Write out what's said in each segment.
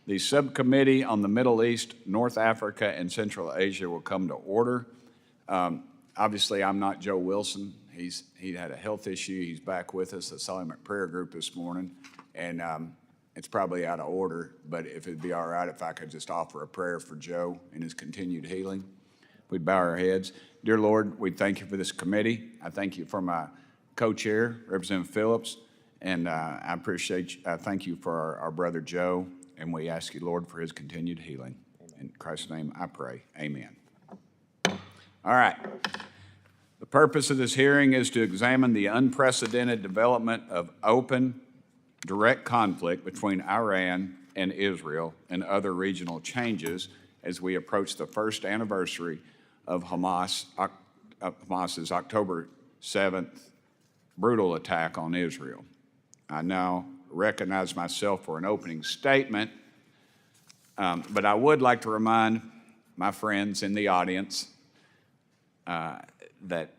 The subcommittee on the Middle East, North Africa, and Central Asia will come to order. Obviously, I'm not Joe Wilson. He had a health issue. He's back with us. I saw him at prayer group this morning, and it's probably out of order, but if it'd be all right if I could just offer a prayer for Joe and his continued healing. We'd bow our heads. Dear Lord, we thank you for this committee. I thank you for my co-chair, Representative Phillips, and I thank you for our brother Joe, and we ask you, Lord, for his continued healing. In Christ's name I pray, amen. All right. The purpose of this hearing is to examine the unprecedented development of open, direct conflict between Iran and Israel and other regional changes as we approach the first anniversary of Hamas's October 7th brutal attack on Israel. I now recognize myself for an opening statement, but I would like to remind my friends in the audience that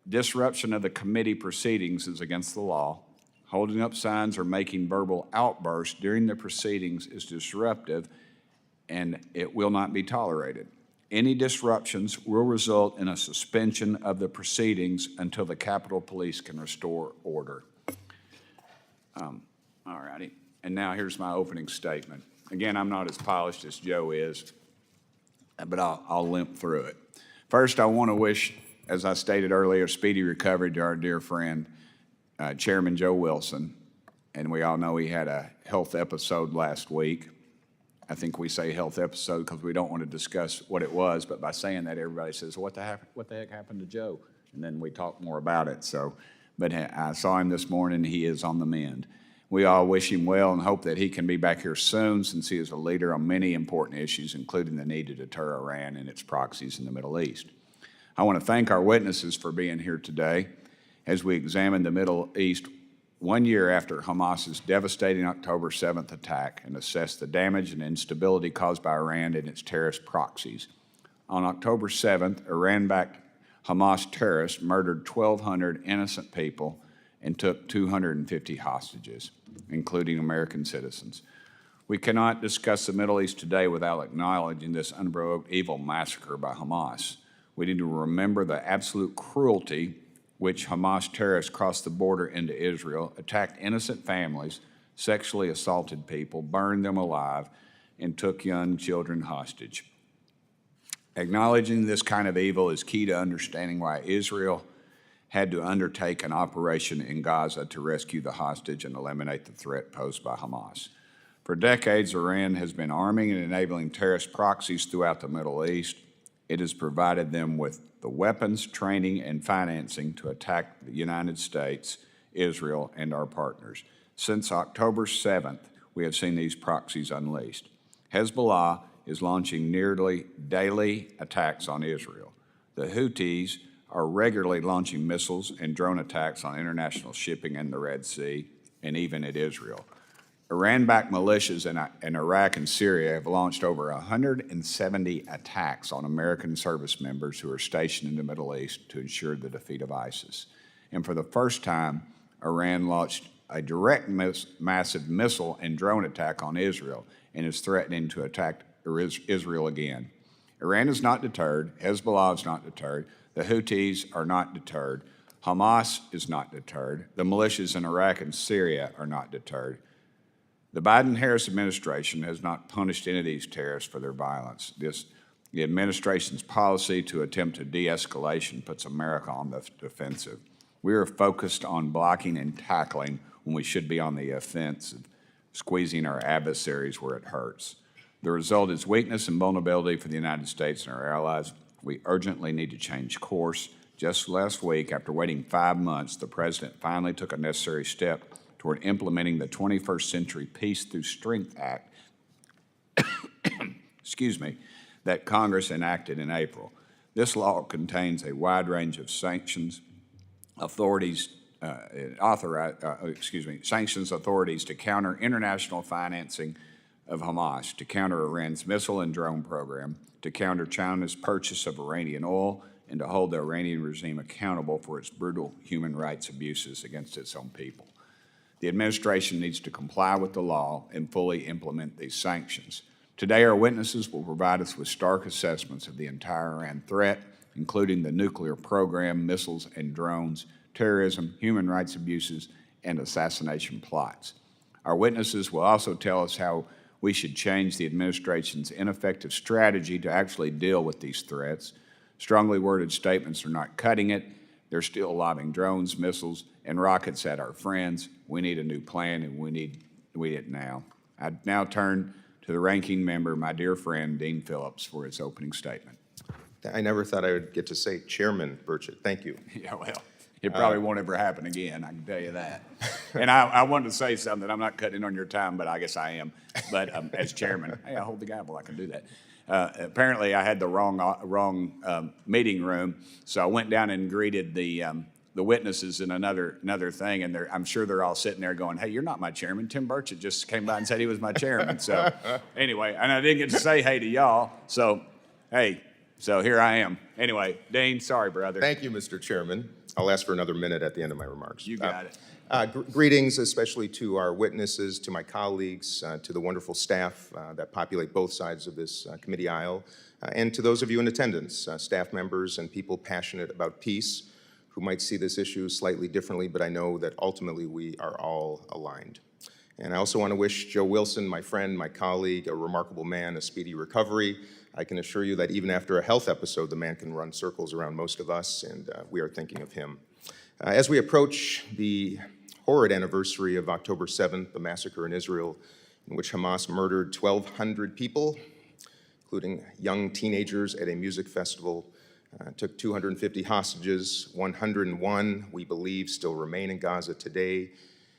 disruption of the committee proceedings is against the law. Holding up signs or making verbal outbursts during the proceedings is disruptive, and it will not be tolerated. Any disruptions will result in a suspension of the proceedings until the Capitol Police can restore order. All righty, and now here's my opening statement. Again, I'm not as polished as Joe is, but I'll limp through it. First, I want to wish, as I stated earlier, speedy recovery to our dear friend, Chairman Joe Wilson. And we all know he had a health episode last week. I think we say health episode because we don't want to discuss what it was, but by saying that, everybody says, what the heck happened to Joe? And then we talk more about it. But I saw him this morning. He is on the mend. We all wish him well and hope that he can be back here soon, since he is a leader on many important issues, including the need to deter Iran and its proxies in the Middle East. I want to thank our witnesses for being here today as we examine the Middle East 1 year after Hamas's devastating October 7th attack and assess the damage and instability caused by Iran and its terrorist proxies. On October 7th, Iran-backed Hamas terrorists murdered 1,200 innocent people and took 250 hostages, including American citizens. We cannot discuss the Middle East today without acknowledging this unprovoked evil massacre by Hamas. We need to remember the absolute cruelty which Hamas terrorists crossed the border into Israel, attacked innocent families, sexually assaulted people, burned them alive, and took young children hostage. Acknowledging this kind of evil is key to understanding why Israel had to undertake an operation in Gaza to rescue the hostage and eliminate the threat posed by Hamas. For decades, Iran has been arming and enabling terrorist proxies throughout the Middle East. It has provided them with the weapons, training, and financing to attack the United States, Israel, and our partners. Since October 7th, we have seen these proxies unleashed. Hezbollah is launching nearly daily attacks on Israel. The Houthis are regularly launching missiles and drone attacks on international shipping in the Red Sea and even at Israel. Iran-backed militias in Iraq and Syria have launched over 170 attacks on American service members who are stationed in the Middle East to ensure the defeat of ISIS. And for the first time, Iran launched a direct massive missile and drone attack on Israel and is threatening to attack Israel again. Iran is not deterred. Hezbollah is not deterred. The Houthis are not deterred. Hamas is not deterred. The militias in Iraq and Syria are not deterred. The Biden-Harris administration has not punished any of these terrorists for their violence. The administration's policy to attempt a de-escalation puts America on the defensive. We are focused on blocking and tackling when we should be on the offensive, squeezing our adversaries where it hurts. The result is weakness and vulnerability for the United States and our allies. We urgently need to change course. Just last week, after waiting 5 months, the president finally took a necessary step toward implementing the 21st Century Peace Through Strength Act, that Congress enacted in April. This law contains a wide range of sanctions sanctions authorities to counter international financing of Hamas, to counter Iran's missile and drone program, to counter China's purchase of Iranian oil, and to hold the Iranian regime accountable for its brutal human rights abuses against its own people. The administration needs to comply with the law and fully implement these sanctions. Today, our witnesses will provide us with stark assessments of the entire Iran threat, including the nuclear program, missiles and drones, terrorism, human rights abuses, and assassination plots. Our witnesses will also tell us how we should change the administration's ineffective strategy to actually deal with these threats. Strongly worded statements are not cutting it. They're still lobbing drones, missiles, and rockets at our friends. We need a new plan, and we need it now. I now turn to the ranking member, my dear friend, Dean Phillips, for his opening statement. I never thought I would get to say Chairman Burchett. Thank you. Yeah, well, it probably won't ever happen again, I can tell you that. And I wanted to say something. I'm not cutting on your time, but I guess I am. But as chairman, hey, I hold the gavel. I can do that. Apparently, I had the wrong meeting room, so I went down and greeted the witnesses in another thing, and I'm sure they're all sitting there going, "Hey, you're not my chairman. Tim Burchett just came by and said he was my chairman." So anyway, and I didn't get to say hey to y'all. So hey, so here I am. Anyway, Dean, sorry, brother. Thank you, Mr. Chairman. I'll ask for another minute at the end of my remarks. You got it. Greetings, especially to our witnesses, to my colleagues, to the wonderful staff that populate both sides of this committee aisle, and to those of you in attendance, staff members and people passionate about peace who might see this issue slightly differently, but I know that ultimately we are all aligned. And I also want to wish Joe Wilson, my friend, my colleague, a remarkable man, a speedy recovery. I can assure you that even after a health episode, the man can run circles around most of us, and we are thinking of him. As we approach the horrid anniversary of October 7th, the massacre in Israel, in which Hamas murdered 1,200 people, including young teenagers at a music festival, took 250 hostages, 101, we believe, still remain in Gaza today,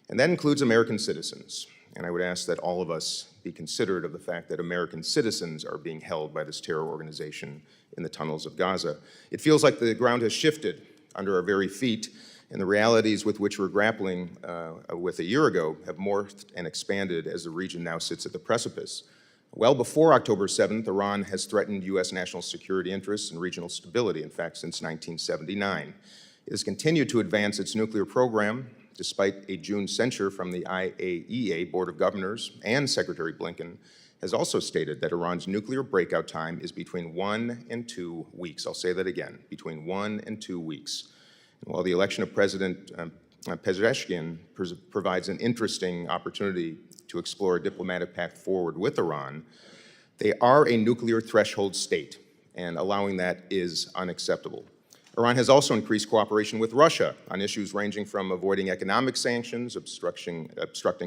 and that includes American citizens. And I would ask that all of us be considerate of the fact that American citizens are being held by this terror organization in the tunnels of Gaza. It feels like the ground has shifted under our very feet, and the realities with which we're grappling with a year ago have morphed and expanded as the region now sits at the precipice. Well before October 7th, Iran has threatened U.S. national security interests and regional stability, in fact, since 1979. It has continued to advance its nuclear program, despite a June censure from the IAEA Board of Governors, and Secretary Blinken has also stated that Iran's nuclear breakout time is between 1 and 2 weeks. I'll say that again, between 1 and 2 weeks. And while the election of President Pezeshkian provides an interesting opportunity to explore a diplomatic path forward with Iran, they are a nuclear threshold state, and allowing that is unacceptable. Iran has also increased cooperation with Russia on issues ranging from avoiding economic sanctions, obstructing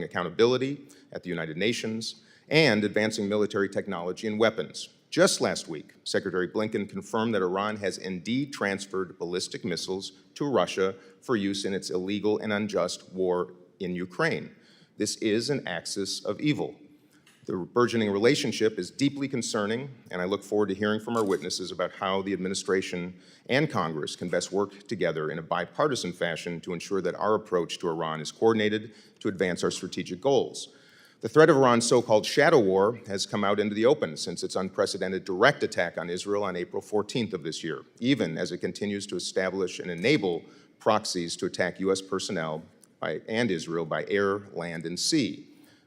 accountability at the United Nations, and advancing military technology and weapons. Just last week, Secretary Blinken confirmed that Iran has indeed transferred ballistic missiles to Russia for use in its illegal and unjust war in Ukraine. This is an axis of evil. The burgeoning relationship is deeply concerning, and I look forward to hearing from our witnesses about how the administration and Congress can best work together in a bipartisan fashion to ensure that our approach to Iran is coordinated to advance our strategic goals. The threat of Iran's so-called shadow war has come out into the open since its unprecedented direct attack on Israel on April 14th of this year, even as it continues to establish and enable proxies to attack U.S. personnel and Israel by air, land, and sea.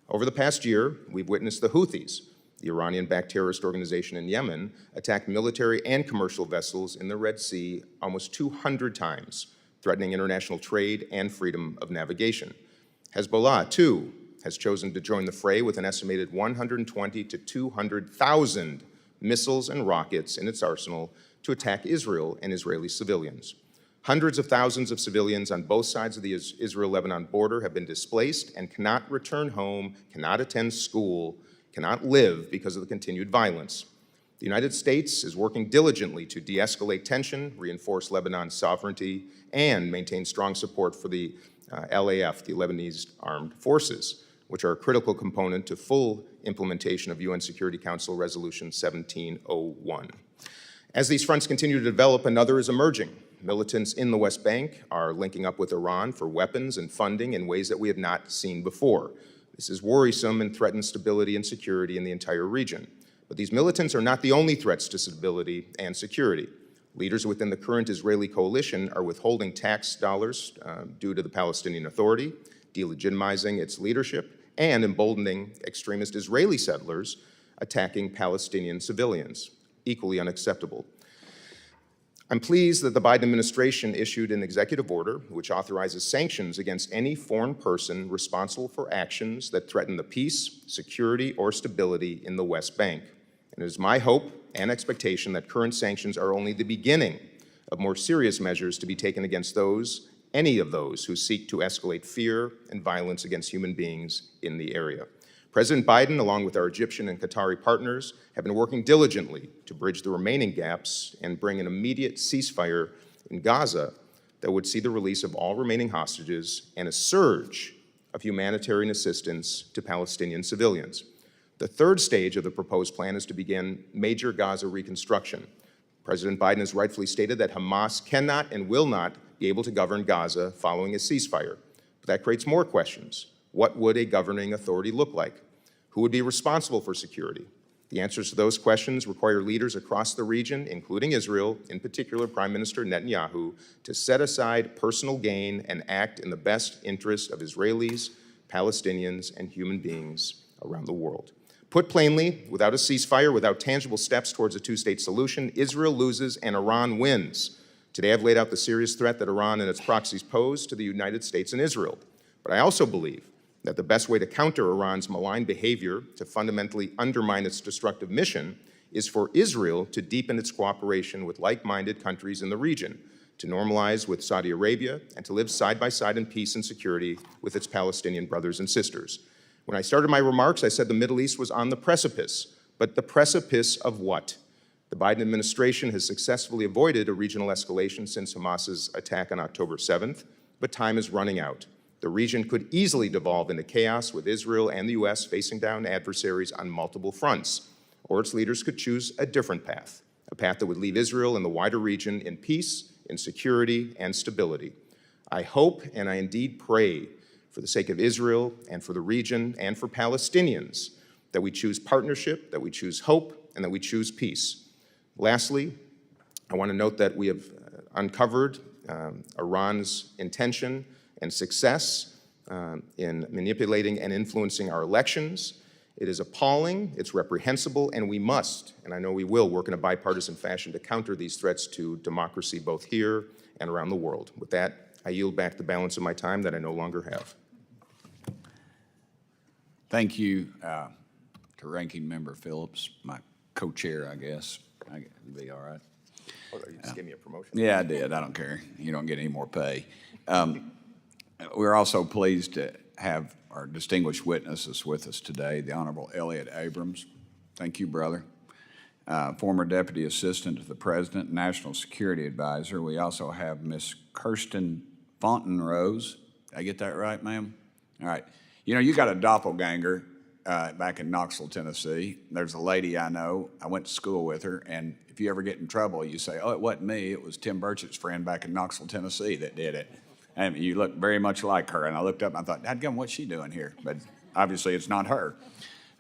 Over the past year, we've witnessed the Houthis, the Iranian-backed terrorist organization in Yemen, attack military and commercial vessels in the Red Sea almost 200 times, threatening international trade and freedom of navigation. Hezbollah, too, has chosen to join the fray with an estimated 120 to 200,000 missiles and rockets in its arsenal to attack Israel and Israeli civilians. Hundreds of thousands of civilians on both sides of the Israel-Lebanon border have been displaced and cannot return home, cannot attend school, cannot live because of the continued violence. The United States is working diligently to de-escalate tension, reinforce Lebanon's sovereignty, and maintain strong support for the LAF, the Lebanese Armed Forces, which are a critical component to full implementation of UN Security Council Resolution 1701. As these fronts continue to develop, another is emerging. Militants in the West Bank are linking up with Iran for weapons and funding in ways that we have not seen before. This is worrisome and threatens stability and security in the entire region. But these militants are not the only threats to stability and security. Leaders within the current Israeli coalition are withholding tax dollars due to the Palestinian Authority, delegitimizing its leadership, and emboldening extremist Israeli settlers attacking Palestinian civilians. Equally unacceptable. I'm pleased that the Biden administration issued an executive order which authorizes sanctions against any foreign person responsible for actions that threaten the peace, security, or stability in the West Bank. And it is my hope and expectation that current sanctions are only the beginning of more serious measures to be taken against any of those who seek to escalate fear and violence against human beings in the area. President Biden, along with our Egyptian and Qatari partners, have been working diligently to bridge the remaining gaps and bring an immediate ceasefire in Gaza that would see the release of all remaining hostages and a surge of humanitarian assistance to Palestinian civilians. The third stage of the proposed plan is to begin major Gaza reconstruction. President Biden has rightfully stated that Hamas cannot and will not be able to govern Gaza following a ceasefire. But that creates more questions. What would a governing authority look like? Who would be responsible for security? The answers to those questions require leaders across the region, including Israel, in particular Prime Minister Netanyahu, to set aside personal gain and act in the best interest of Israelis, Palestinians, and human beings around the world. Put plainly, without a ceasefire, without tangible steps towards a two-state solution, Israel loses and Iran wins. Today I've laid out the serious threat that Iran and its proxies pose to the United States and Israel. But I also believe that the best way to counter Iran's malign behavior to fundamentally undermine its destructive mission is for Israel to deepen its cooperation with like-minded countries in the region, to normalize with Saudi Arabia, and to live side by side in peace and security with its Palestinian brothers and sisters. When I started my remarks, I said the Middle East was on the precipice, but the precipice of what? The Biden administration has successfully avoided a regional escalation since Hamas's attack on October 7th, but time is running out. The region could easily devolve into chaos with Israel and the U.S. facing down adversaries on multiple fronts, or its leaders could choose a different path, a path that would leave Israel and the wider region in peace, in security, and stability. I hope and I indeed pray for the sake of Israel and for the region and for Palestinians that we choose partnership, that we choose hope, and that we choose peace. Lastly, I want to note that we have uncovered Iran's intention and success in manipulating and influencing our elections. It is appalling, it's reprehensible, and we must, and I know we will, work in a bipartisan fashion to counter these threats to democracy both here and around the world. With that, I yield back the balance of my time that I no longer have. Thank you to Ranking Member Phillips, my co-chair, I guess. It'll be all right. Oh, you just gave me a promotion. Yeah, I did. I don't care. You don't get any more pay. We're also pleased to have our distinguished witnesses with us today, the Honorable Elliot Abrams. Thank you, brother. Former Deputy Assistant to the President, National Security Advisor. We also have Miss Kirsten Fontenrose. Did I get that right, ma'am? All right. You know, you got a doppelganger back in Knoxville, Tennessee. There's a lady I know. I went to school with her, and if you ever get in trouble, you say, oh, it wasn't me. It was Tim Burchett's friend back in Knoxville, Tennessee that did it. And you look very much like her. And I looked up and I thought, dadgum, what's she doing here? But obviously it's not her.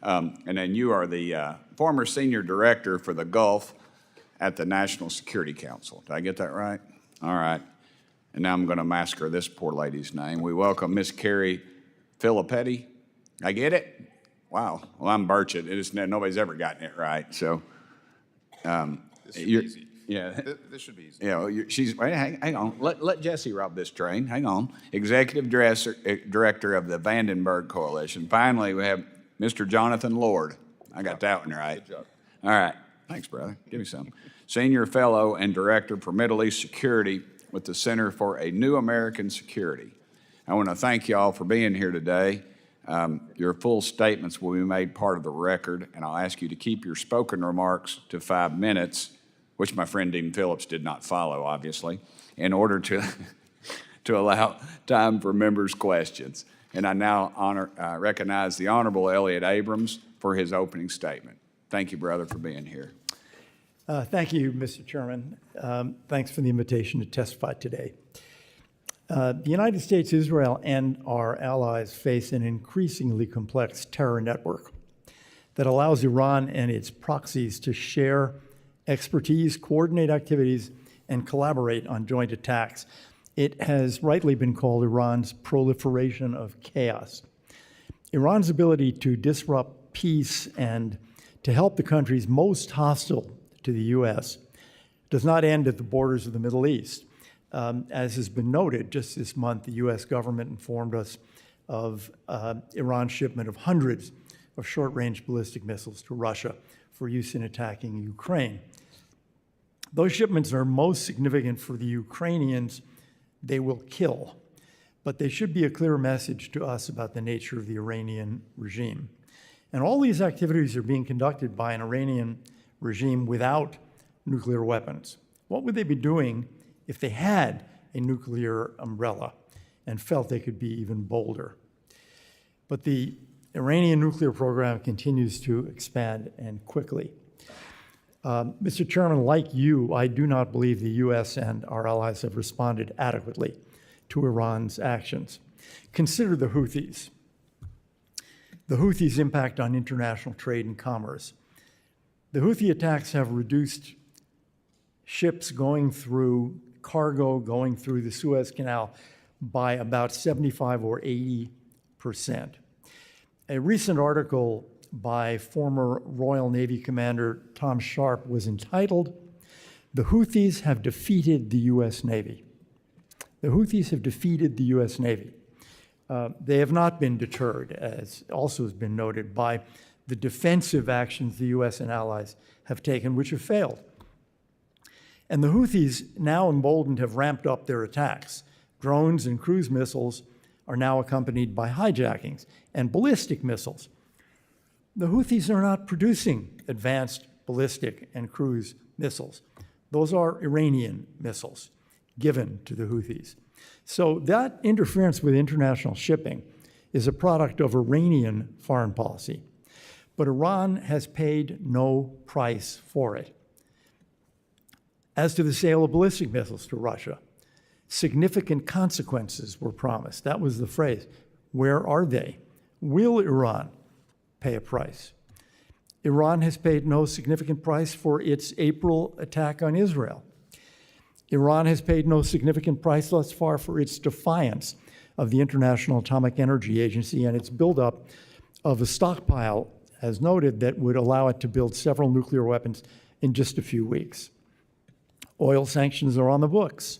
And then you are the former Senior Director for the Gulf at the National Security Council. Did I get that right? All right. And now I'm going to massacre this poor lady's name. We welcome Miss Carrie Filipetti. I get it? Wow. Well, I'm Burchett. Nobody's ever gotten it right. So This should be easy. Yeah. This should be easy. You know, she's, wait, hang on. Let Jesse rob this train. Hang on. Executive Director of the Vandenberg Coalition. Finally, we have Mr. Jonathan Lord. I got that one right. Good job. All right. Thanks, brother. Give me some. Senior Fellow and Director for Middle East Security with the Center for a New American Security. I want to thank you all for being here today. Your full statements will be made part of the record, and I'll ask you to keep your spoken remarks to 5 minutes, which my friend Dean Phillips did not follow, obviously, in order to allow time for members' questions. And I now recognize the Honorable Elliot Abrams for his opening statement. Thank you, brother, for being here. Thank you, Mr. Chairman. Thanks for the invitation to testify today. The United States, Israel, and our allies face an increasingly complex terror network that allows Iran and its proxies to share expertise, coordinate activities, and collaborate on joint attacks. It has rightly been called Iran's proliferation of chaos. Iran's ability to disrupt peace and to help the countries most hostile to the U.S. does not end at the borders of the Middle East. As has been noted, just this month, the U.S. government informed us of Iran's shipment of hundreds of short-range ballistic missiles to Russia for use in attacking Ukraine. Those shipments are most significant for the Ukrainians. They will kill, but they should be a clear message to us about the nature of the Iranian regime. And all these activities are being conducted by an Iranian regime without nuclear weapons. What would they be doing if they had a nuclear umbrella and felt they could be even bolder? But the Iranian nuclear program continues to expand and quickly. Mr. Chairman, like you, I do not believe the U.S. and our allies have responded adequately to Iran's actions. Consider the Houthis. The Houthis' impact on international trade and commerce. The Houthi attacks have reduced ships going through, cargo going through the Suez Canal by about 75 or 80%. A recent article by former Royal Navy Commander Tom Sharp was entitled, "The Houthis Have Defeated the U.S. Navy." The Houthis have defeated the U.S. Navy. They have not been deterred, as also has been noted, by the defensive actions the U.S. and allies have taken, which have failed. And the Houthis, now emboldened, have ramped up their attacks. Drones and cruise missiles are now accompanied by hijackings and ballistic missiles. The Houthis are not producing advanced ballistic and cruise missiles. Those are Iranian missiles given to the Houthis. So that interference with international shipping is a product of Iranian foreign policy. But Iran has paid no price for it. As to the sale of ballistic missiles to Russia, significant consequences were promised. That was the phrase. Where are they? Will Iran pay a price? Iran has paid no significant price for its April attack on Israel. Iran has paid no significant price thus far for its defiance of the International Atomic Energy Agency and its buildup of a stockpile, as noted, that would allow it to build several nuclear weapons in just a few weeks. Oil sanctions are on the books,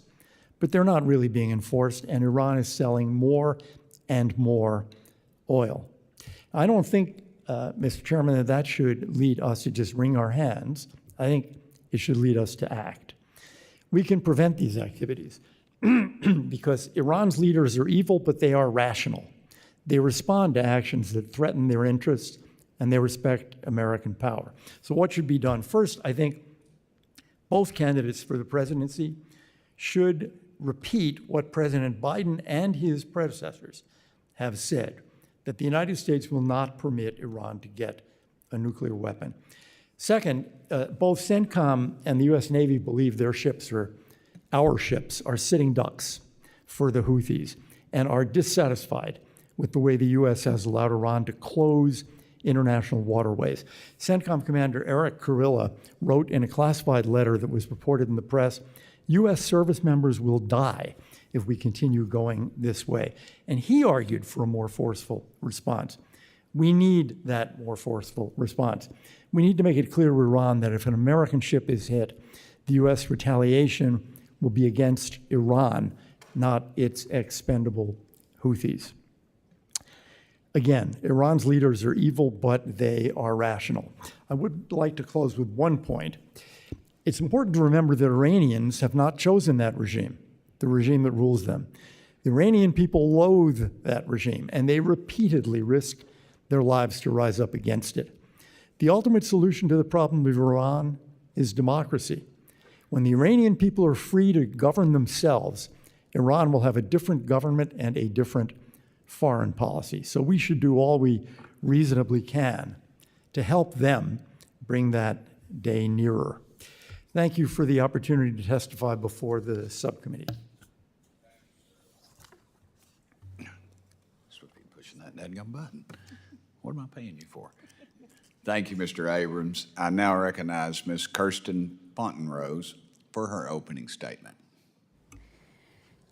but they're not really being enforced, and Iran is selling more and more oil. I don't think, Mr. Chairman, that should lead us to just wring our hands. I think it should lead us to act. We can prevent these activities because Iran's leaders are evil, but they are rational. They respond to actions that threaten their interests, and they respect American power. So what should be done? First, I think both candidates for the presidency should repeat what President Biden and his predecessors have said, that the United States will not permit Iran to get a nuclear weapon. Second, both CENTCOM and the U.S. Navy believe our ships are sitting ducks for the Houthis and are dissatisfied with the way the U.S. has allowed Iran to close international waterways. CENTCOM Commander Eric Kurilla wrote in a classified letter that was reported in the press, U.S. service members will die if we continue going this way. And he argued for a more forceful response. We need that more forceful response. We need to make it clear to Iran that if an American ship is hit, the U.S. retaliation will be against Iran, not its expendable Houthis. Again, Iran's leaders are evil, but they are rational. I would like to close with one point. It's important to remember that Iranians have not chosen that regime, the regime that rules them. The Iranian people loathe that regime, and they repeatedly risk their lives to rise up against it. The ultimate solution to the problem of Iran is democracy. When the Iranian people are free to govern themselves, Iran will have a different government and a different foreign policy. So we should do all we reasonably can to help them bring that day nearer. Thank you for the opportunity to testify before the subcommittee. Supposed to be pushing that dadgum button. What am I paying you for? Thank you, Mr. Abrams. I now recognize Ms. Kirsten Fontenrose for her opening statement.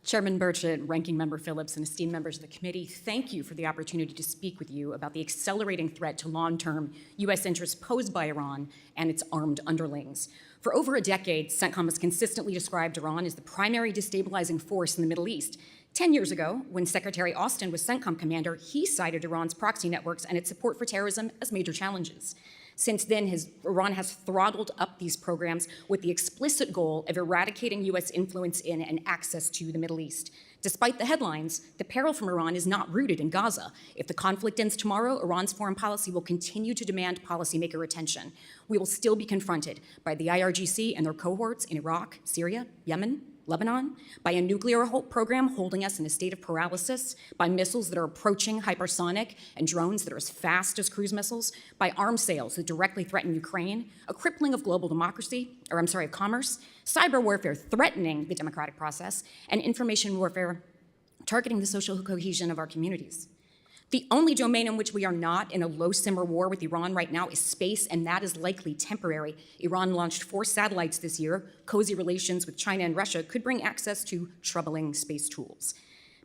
Chairman Burchett, Ranking Member Phillips, and esteemed members of the committee, thank you for the opportunity to speak with you about the accelerating threat to long-term U.S. interests posed by Iran and its armed underlings. For over a decade, CENTCOM has consistently described Iran as the primary destabilizing force in the Middle East. 10 years ago, when Secretary Austin was CENTCOM commander, he cited Iran's proxy networks and its support for terrorism as major challenges. Since then, Iran has throttled up these programs with the explicit goal of eradicating U.S. influence in and access to the Middle East. Despite the headlines, the peril from Iran is not rooted in Gaza. If the conflict ends tomorrow, Iran's foreign policy will continue to demand policymaker attention. We will still be confronted by the IRGC and their cohorts in Iraq, Syria, Yemen, Lebanon, by a nuclear program holding us in a state of paralysis, by missiles that are approaching hypersonic and drones that are as fast as cruise missiles, by arms sales that directly threaten Ukraine, a crippling of global democracy, of commerce, cyber warfare threatening the democratic process, and information warfare targeting the social cohesion of our communities. The only domain in which we are not in a low-simmer war with Iran right now is space, and that is likely temporary. Iran launched 4 satellites this year. Cozy relations with China and Russia could bring access to troubling space tools.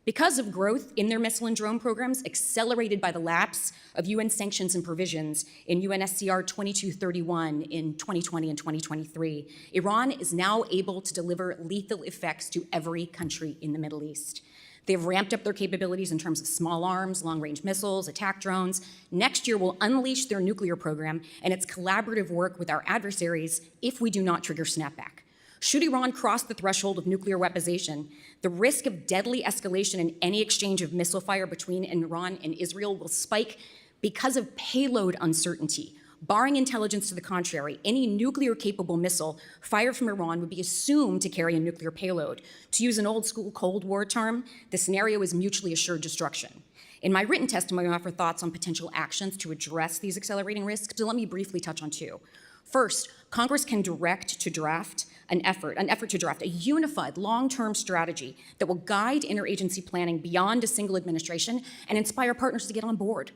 Because of growth in their missile and drone programs, accelerated by the lapse of UN sanctions and provisions in UNSCR 2231 in 2020 and 2023, Iran is now able to deliver lethal effects to every country in the Middle East. They've ramped up their capabilities in terms of small arms, long-range missiles, attack drones. Next year, we'll unleash their nuclear program and its collaborative work with our adversaries if we do not trigger snapback. Should Iran cross the threshold of nuclear weaponization, the risk of deadly escalation in any exchange of missile fire between Iran and Israel will spike because of payload uncertainty. Barring intelligence to the contrary, any nuclear-capable missile fired from Iran would be assumed to carry a nuclear payload. To use an old-school Cold War term, the scenario is mutually assured destruction. In my written testimony, I offer thoughts on potential actions to address these accelerating risks, so let me briefly touch on 2. First, Congress can direct to draft an effort to draft a unified long-term strategy that will guide interagency planning beyond a single administration and inspire partners to get on board.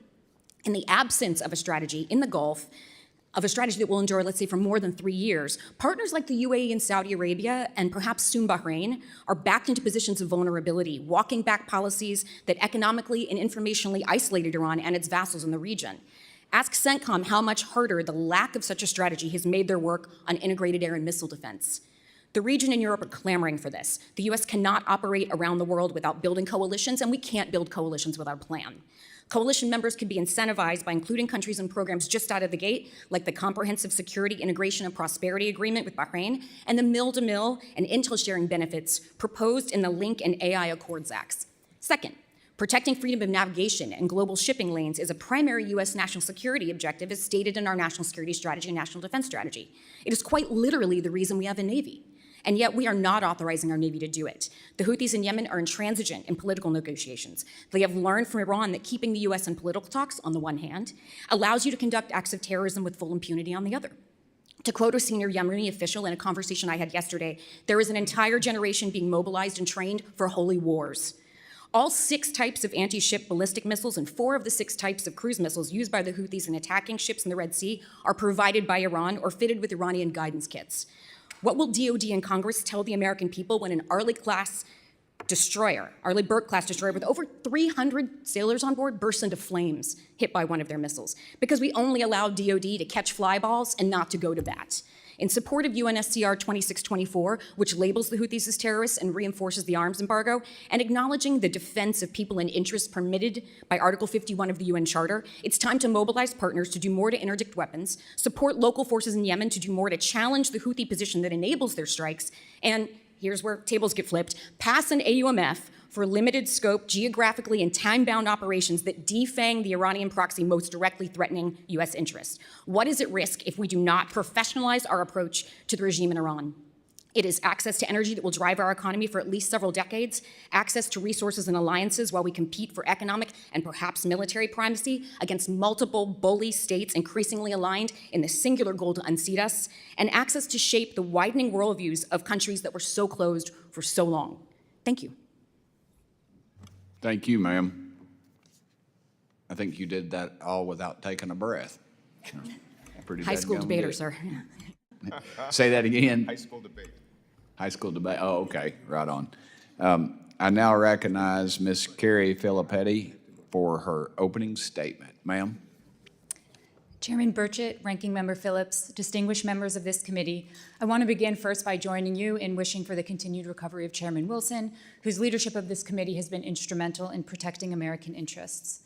In the absence of a strategy in the Gulf, of a strategy that will endure, let's say, for more than 3 years, partners like the UAE and Saudi Arabia, and perhaps soon Bahrain, are backed into positions of vulnerability, walking back policies that economically and informationally isolated Iran and its vassals in the region. Ask CENTCOM how much harder the lack of such a strategy has made their work on integrated air and missile defense. The region and Europe are clamoring for this. The US cannot operate around the world without building coalitions, and we can't build coalitions without a plan. Coalition members could be incentivized by including countries in programs just out of the gate, like the Comprehensive Security Integration and Prosperity Agreement with Bahrain, and the mill-to-mill and intel sharing benefits proposed in the Link and AI Accords Acts. Second, protecting freedom of navigation and global shipping lanes is a primary US national security objective as stated in our National Security Strategy and National Defense Strategy. It is quite literally the reason we have a Navy. And yet we are not authorizing our Navy to do it. The Houthis in Yemen are intransigent in political negotiations. They have learned from Iran that keeping the US in political talks, on the one hand, allows you to conduct acts of terrorism with full impunity on the other. To quote a senior Yemeni official in a conversation I had yesterday, there is an entire generation being mobilized and trained for holy wars. All 6 types of anti-ship ballistic missiles and 4 of the 6 types of cruise missiles used by the Houthis in attacking ships in the Red Sea are provided by Iran or fitted with Iranian guidance kits. What will DOD and Congress tell the American people when an Arleigh Burke-class destroyer with over 300 sailors on board bursts into flames hit by one of their missiles? Because we only allow DOD to catch fly balls and not to go to bat. In support of UNSCR 2624, which labels the Houthis as terrorists and reinforces the arms embargo, and acknowledging the defense of people and interests permitted by Article 51 of the UN Charter, it's time to mobilize partners to do more to interdict weapons, support local forces in Yemen to do more to challenge the Houthi position that enables their strikes, and here's where tables get flipped, pass an AUMF for limited scope, geographically and time-bound operations that defang the Iranian proxy most directly threatening US interests. What is at risk if we do not professionalize our approach to the regime in Iran? It is access to energy that will drive our economy for at least several decades, access to resources and alliances while we compete for economic and perhaps military primacy against multiple bully states increasingly aligned in the singular goal to unseat us, and access to shape the widening worldviews of countries that were so closed for so long. Thank you. Thank you, ma'am. I think you did that all without taking a breath. Pretty High school dadgum debater, good. sir. Say that again. High school debate. High school debate. Oh, okay. Right on. I now recognize Ms. Carrie Filipetti for her opening statement. Ma'am. Chairman Burchett, Ranking Member Phillips, distinguished members of this committee, I want to begin first by joining you in wishing for the continued recovery of Chairman Wilson, whose leadership of this committee has been instrumental in protecting American interests.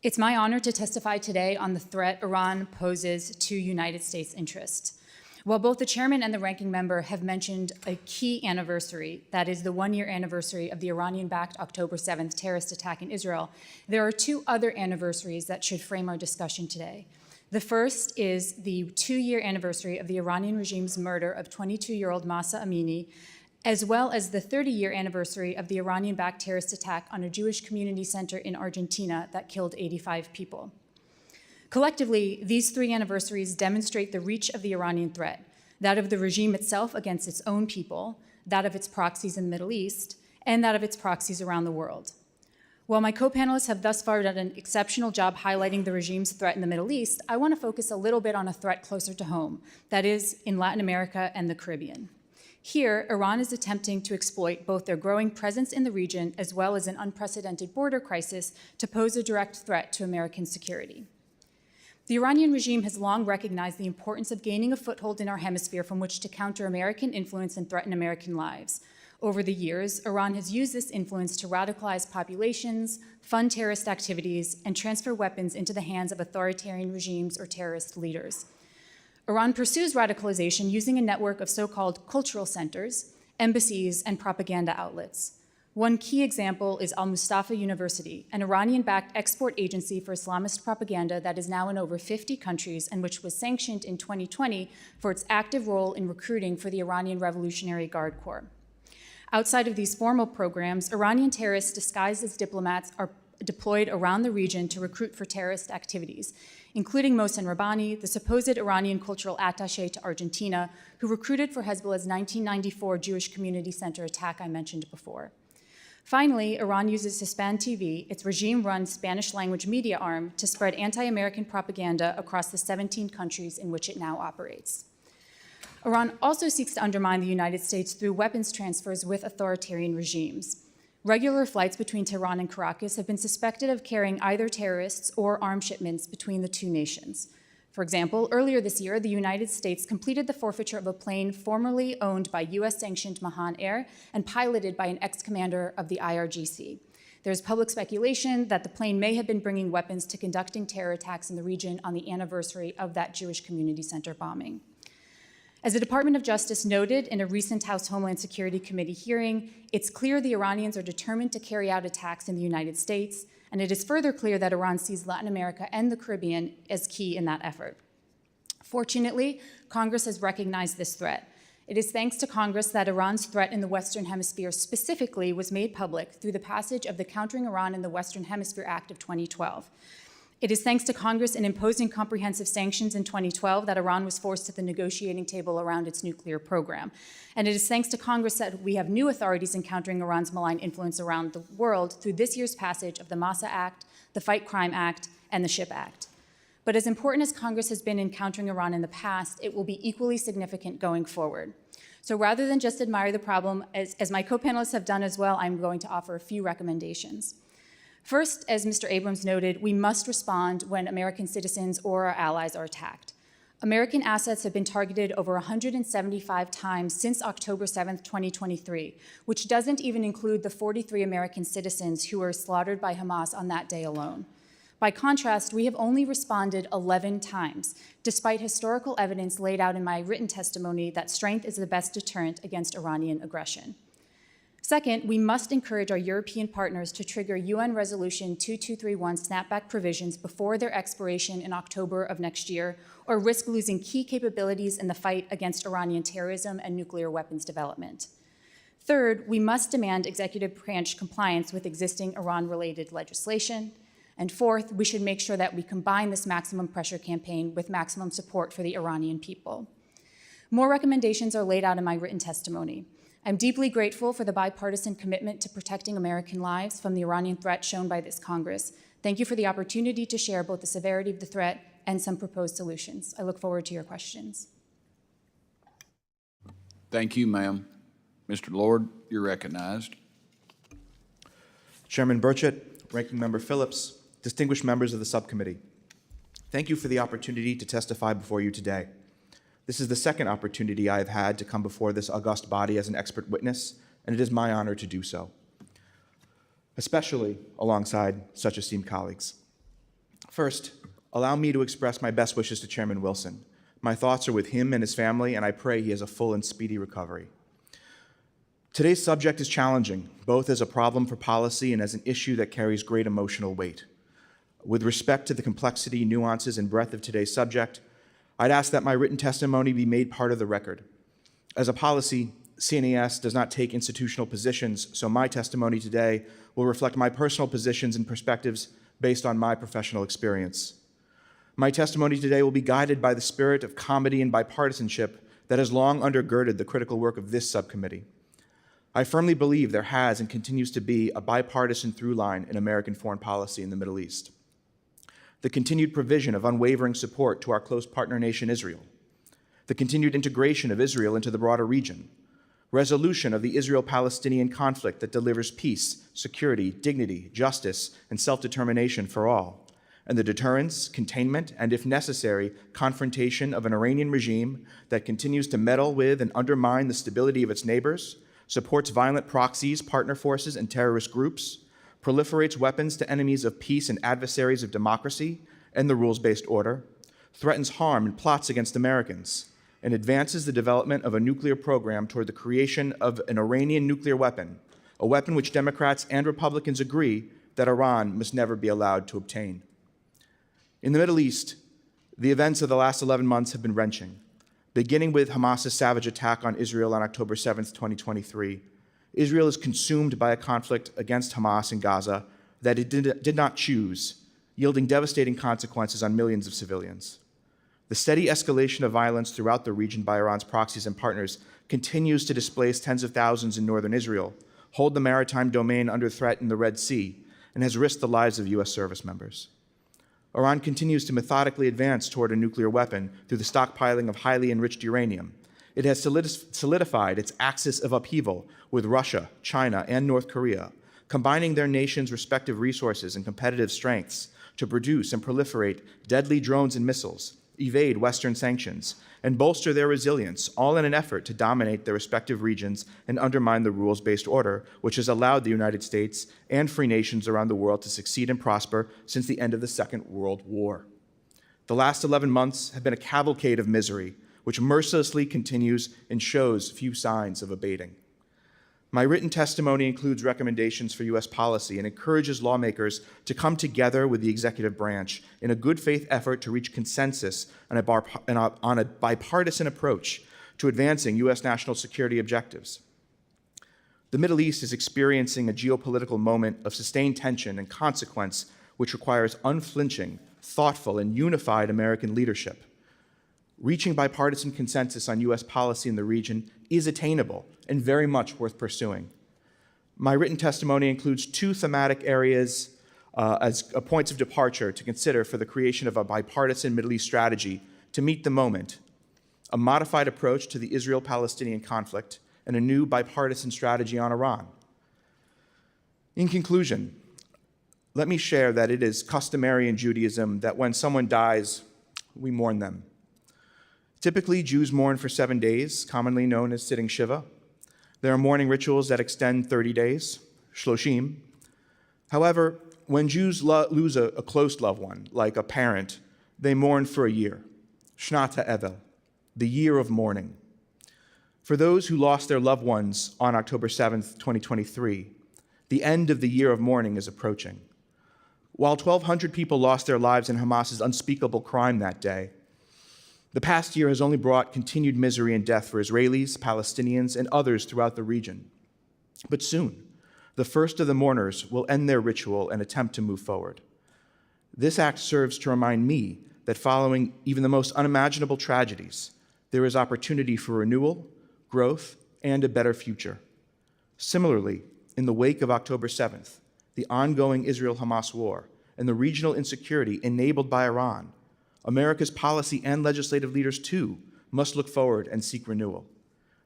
It's my honor to testify today on the threat Iran poses to United States interests. While both the chairman and the ranking member have mentioned a key anniversary, that is the one-year anniversary of the Iranian-backed October 7th terrorist attack in Israel, there are two other anniversaries that should frame our discussion today. The first is the 2-year anniversary of the Iranian regime's murder of 22-year-old Mahsa Amini, as well as the 30-year anniversary of the Iranian-backed terrorist attack on a Jewish community center in Argentina that killed 85 people. Collectively, these three anniversaries demonstrate the reach of the Iranian threat, that of the regime itself against its own people, that of its proxies in the Middle East, and that of its proxies around the world. While my co-panelists have thus far done an exceptional job highlighting the regime's threat in the Middle East, I want to focus a little bit on a threat closer to home, that is, in Latin America and the Caribbean. Here, Iran is attempting to exploit both their growing presence in the region as well as an unprecedented border crisis to pose a direct threat to American security. The Iranian regime has long recognized the importance of gaining a foothold in our hemisphere from which to counter American influence and threaten American lives. Over the years, Iran has used this influence to radicalize populations, fund terrorist activities, and transfer weapons into the hands of authoritarian regimes or terrorist leaders. Iran pursues radicalization using a network of so-called cultural centers, embassies, and propaganda outlets. One key example is Al-Mustafa University, an Iranian-backed export agency for Islamist propaganda that is now in over 50 countries and which was sanctioned in 2020 for its active role in recruiting for the Iranian Revolutionary Guard Corps. Outside of these formal programs, Iranian terrorists disguised as diplomats are deployed around the region to recruit for terrorist activities, including Mohsen Rabbani, the supposed Iranian cultural attaché to Argentina, who recruited for Hezbollah's 1994 Jewish community center attack I mentioned before. Finally, Iran uses Hispan TV, its regime-run Spanish-language media arm, to spread anti-American propaganda across the 17 countries in which it now operates. Iran also seeks to undermine the United States through weapons transfers with authoritarian regimes. Regular flights between Tehran and Caracas have been suspected of carrying either terrorists or arms shipments between the two nations. For example, earlier this year, the United States completed the forfeiture of a plane formerly owned by US-sanctioned Mahan Air and piloted by an ex-commander of the IRGC. There's public speculation that the plane may have been bringing weapons to conducting terror attacks in the region on the anniversary of that Jewish community center bombing. As the Department of Justice noted in a recent House Homeland Security Committee hearing, it's clear the Iranians are determined to carry out attacks in the United States, and it is further clear that Iran sees Latin America and the Caribbean as key in that effort. Fortunately, Congress has recognized this threat. It is thanks to Congress that Iran's threat in the Western Hemisphere specifically was made public through the passage of the Countering Iran in the Western Hemisphere Act of 2012. It is thanks to Congress in imposing comprehensive sanctions in 2012 that Iran was forced to the negotiating table around its nuclear program. And it is thanks to Congress that we have new authorities in countering Iran's malign influence around the world through this year's passage of the Massa Act, the Fight Crime Act, and the SHIP Act. But as important as Congress has been in countering Iran in the past, it will be equally significant going forward. So rather than just admire the problem, as my co-panelists have done as well, I'm going to offer a few recommendations. First, as Mr. Abrams noted, we must respond when American citizens or our allies are attacked. American assets have been targeted over 175 times since October 7th, 2023, which doesn't even include the 43 American citizens who were slaughtered by Hamas on that day alone. By contrast, we have only responded 11 times, despite historical evidence laid out in my written testimony that strength is the best deterrent against Iranian aggression. Second, we must encourage our European partners to trigger UN Resolution 2231 snapback provisions before their expiration in October of next year, or risk losing key capabilities in the fight against Iranian terrorism and nuclear weapons development. Third, we must demand executive branch compliance with existing Iran-related legislation. And fourth, we should make sure that we combine this maximum pressure campaign with maximum support for the Iranian people. More recommendations are laid out in my written testimony. I'm deeply grateful for the bipartisan commitment to protecting American lives from the Iranian threat shown by this Congress. Thank you for the opportunity to share both the severity of the threat and some proposed solutions. I look forward to your questions. Thank you, ma'am. Mr. Lord, you're recognized. Chairman Burchett, Ranking Member Phillips, distinguished members of the subcommittee, thank you for the opportunity to testify before you today. This is the second opportunity I have had to come before this august body as an expert witness, and it is my honor to do so, especially alongside such esteemed colleagues. First, allow me to express my best wishes to Chairman Wilson. My thoughts are with him and his family, and I pray he has a full and speedy recovery. Today's subject is challenging, both as a problem for policy and as an issue that carries great emotional weight. With respect to the complexity, nuances, and breadth of today's subject, I'd ask that my written testimony be made part of the record. As a policy, CNES does not take institutional positions, so my testimony today will reflect my personal positions and perspectives based on my professional experience. My testimony today will be guided by the spirit of comedy and bipartisanship that has long undergirded the critical work of this subcommittee. I firmly believe there has and continues to be a bipartisan through line in American foreign policy in the Middle East. The continued provision of unwavering support to our close partner nation, Israel. The continued integration of Israel into the broader region. Resolution of the Israel-Palestinian conflict that delivers peace, security, dignity, justice, and self-determination for all. And the deterrence, containment, and if necessary, confrontation of an Iranian regime that continues to meddle with and undermine the stability of its neighbors, supports violent proxies, partner forces, and terrorist groups, proliferates weapons to enemies of peace and adversaries of democracy and the rules-based order, threatens harm and plots against Americans, and advances the development of a nuclear program toward the creation of an Iranian nuclear weapon, a weapon which Democrats and Republicans agree that Iran must never be allowed to obtain. In the Middle East, the events of the last 11 months have been wrenching. Beginning with Hamas's savage attack on Israel on October 7th, 2023, Israel is consumed by a conflict against Hamas in Gaza that it did not choose, yielding devastating consequences on millions of civilians. The steady escalation of violence throughout the region by Iran's proxies and partners continues to displace tens of thousands in northern Israel, hold the maritime domain under threat in the Red Sea, and has risked the lives of U.S. service members. Iran continues to methodically advance toward a nuclear weapon through the stockpiling of highly enriched uranium. It has solidified its axis of upheaval with Russia, China, and North Korea, combining their nations' respective resources and competitive strengths to produce and proliferate deadly drones and missiles, evade Western sanctions, and bolster their resilience, all in an effort to dominate their respective regions and undermine the rules-based order, which has allowed the United States and free nations around the world to succeed and prosper since the end of the Second World War. The last 11 months have been a cavalcade of misery, which mercilessly continues and shows few signs of abating. My written testimony includes recommendations for U.S. policy and encourages lawmakers to come together with the executive branch in a good faith effort to reach consensus on a bipartisan approach to advancing U.S. national security objectives. The Middle East is experiencing a geopolitical moment of sustained tension and consequence, which requires unflinching, thoughtful, and unified American leadership. Reaching bipartisan consensus on U.S. policy in the region is attainable and very much worth pursuing. My written testimony includes two thematic areas as points of departure to consider for the creation of a bipartisan Middle East strategy to meet the moment, a modified approach to the Israel-Palestinian conflict, and a new bipartisan strategy on Iran. In conclusion, let me share that it is customary in Judaism that when someone dies, we mourn them. Typically, Jews mourn for 7 days, commonly known as sitting Shiva. There are mourning rituals that extend 30 days, shloshim. However, when Jews lose a close loved one, like a parent, they mourn for a year, Shnat HaEvel, the year of mourning. For those who lost their loved ones on October 7th, 2023, the end of the year of mourning is approaching. While 1,200 people lost their lives in Hamas's unspeakable crime that day, the past year has only brought continued misery and death for Israelis, Palestinians, and others throughout the region. But soon, the first of the mourners will end their ritual and attempt to move forward. This act serves to remind me that following even the most unimaginable tragedies, there is opportunity for renewal, growth, and a better future. Similarly, in the wake of October 7th, the ongoing Israel-Hamas war, and the regional insecurity enabled by Iran, America's policy and legislative leaders, too, must look forward and seek renewal.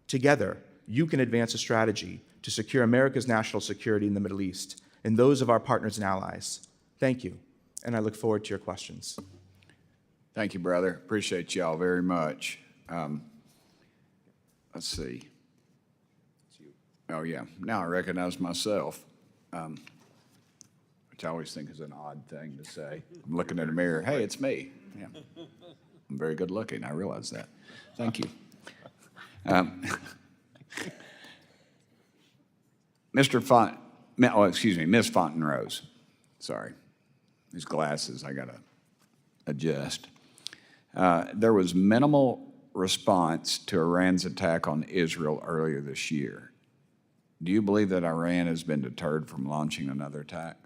Together, you can advance a strategy to secure America's national security in the Middle East and those of our partners and allies. Thank you, and I look forward to your questions. Thank you, brother. Appreciate y'all very much. Let's see. Oh, yeah. Now I recognize myself, which I always think is an odd thing to say. I'm looking in the mirror. Hey, it's me. Yeah. I'm very good looking. I realize that. Thank you. Miss Fontenrose. Sorry. These glasses, I got to adjust. There was minimal response to Iran's attack on Israel earlier this year. Do you believe that Iran has been deterred from launching another attack?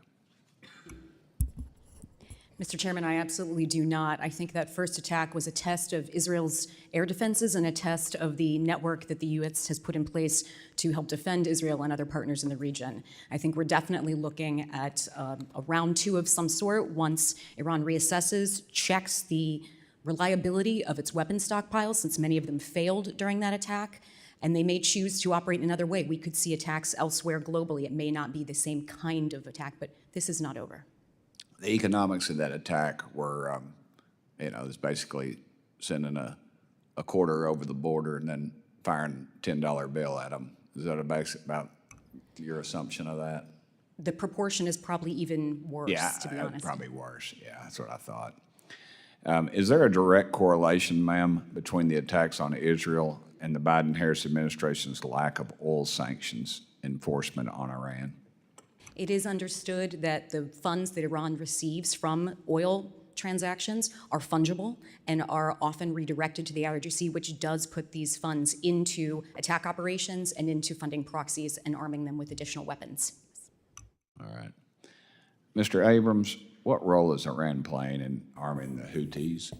Mr. Chairman, I absolutely do not. I think that first attack was a test of Israel's air defenses and a test of the network that the U.S. has put in place to help defend Israel and other partners in the region. I think we're definitely looking at a round two of some sort once Iran reassesses, checks the reliability of its weapon stockpiles, since many of them failed during that attack, and they may choose to operate in another way. We could see attacks elsewhere globally. It may not be the same kind of attack, but this is not over. The economics of that attack were, it was basically sending a quarter over the border and then firing a $10 bill at them. Is that about your assumption of that? The proportion is probably even worse, to be honest. Probably worse. Yeah, that's what I thought. Is there a direct correlation, ma'am, between the attacks on Israel and the Biden-Harris administration's lack of oil sanctions enforcement on Iran? It is understood that the funds that Iran receives from oil transactions are fungible and are often redirected to the IRGC, which does put these funds into attack operations and into funding proxies and arming them with additional weapons. All right. Mr. Abrams, what role is Iran playing in arming the Houthis?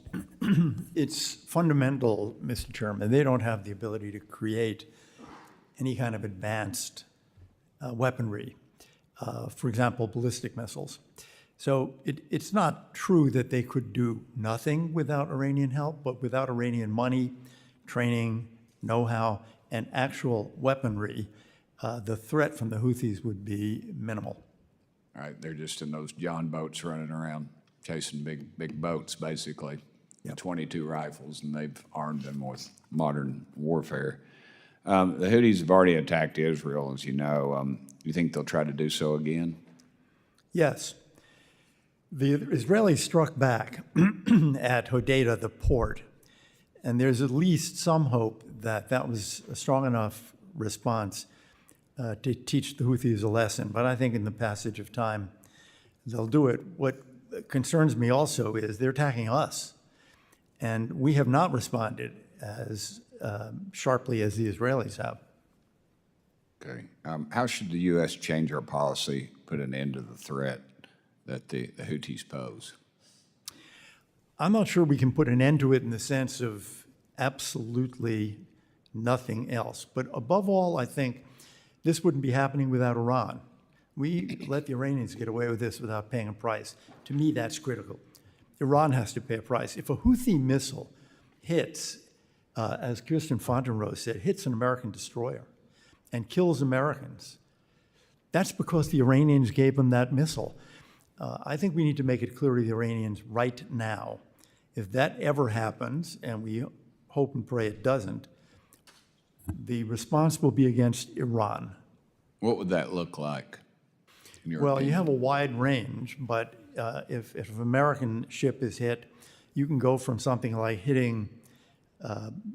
It's fundamental, Mr. Chairman. They don't have the ability to create any kind of advanced weaponry, for example, ballistic missiles. So it's not true that they could do nothing without Iranian help, but without Iranian money, training, know-how, and actual weaponry, the threat from the Houthis would be minimal. All right, they're just in those John boats running around chasing big boats, basically. Yep. 22 rifles, and they've armed them with modern warfare. The Houthis have already attacked Israel, as you know. Do you think they'll try to do so again? Yes. The Israelis struck back at Hodeidah, the port, and there's at least some hope that that was a strong enough response to teach the Houthis a lesson. But I think in the passage of time, they'll do it. What concerns me also is they're attacking us, and we have not responded as sharply as the Israelis have. Okay. How should the U.S. change our policy, put an end to the threat that the Houthis pose? I'm not sure we can put an end to it in the sense of absolutely nothing else. But above all, I think this wouldn't be happening without Iran. We let the Iranians get away with this without paying a price. To me, that's critical. Iran has to pay a price. If a Houthi missile hits, as Kirsten Fontenrose said, hits an American destroyer and kills Americans, that's because the Iranians gave them that missile. I think we need to make it clear to the Iranians right now, if that ever happens, and we hope and pray it doesn't, the response will be against Iran. What would that look like? Well, you have a wide range, but if an American ship is hit, you can go from something like hitting,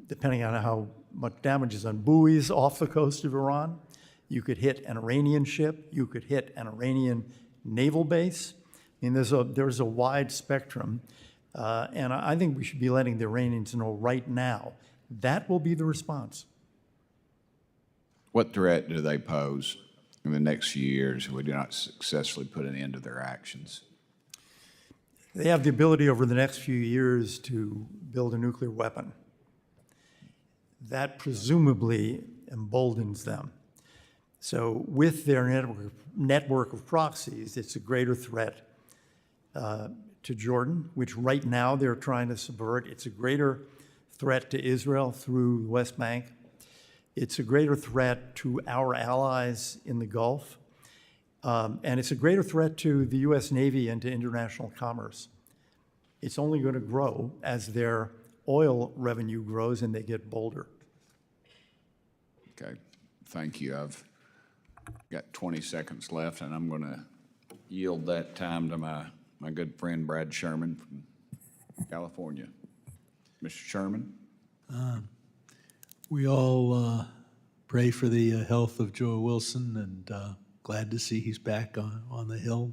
depending on how much damage is on buoys off the coast of Iran. You could hit an Iranian ship. You could hit an Iranian naval base. I mean, there's a wide spectrum, and I think we should be letting the Iranians know right now that will be the response. What threat do they pose in the next few years if we do not successfully put an end to their actions? They have the ability over the next few years to build a nuclear weapon. That presumably emboldens them. So with their network of proxies, it's a greater threat to Jordan, which right now they're trying to subvert. It's a greater threat to Israel through the West Bank. It's a greater threat to our allies in the Gulf. And it's a greater threat to the U.S. Navy and to international commerce. It's only going to grow as their oil revenue grows and they get bolder. Okay, thank you. I've got 20 seconds left, and I'm going to yield that time to my good friend Brad Sherman from California. Mr. Sherman? We all pray for the health of Joe Wilson, and glad to see he's back on the Hill.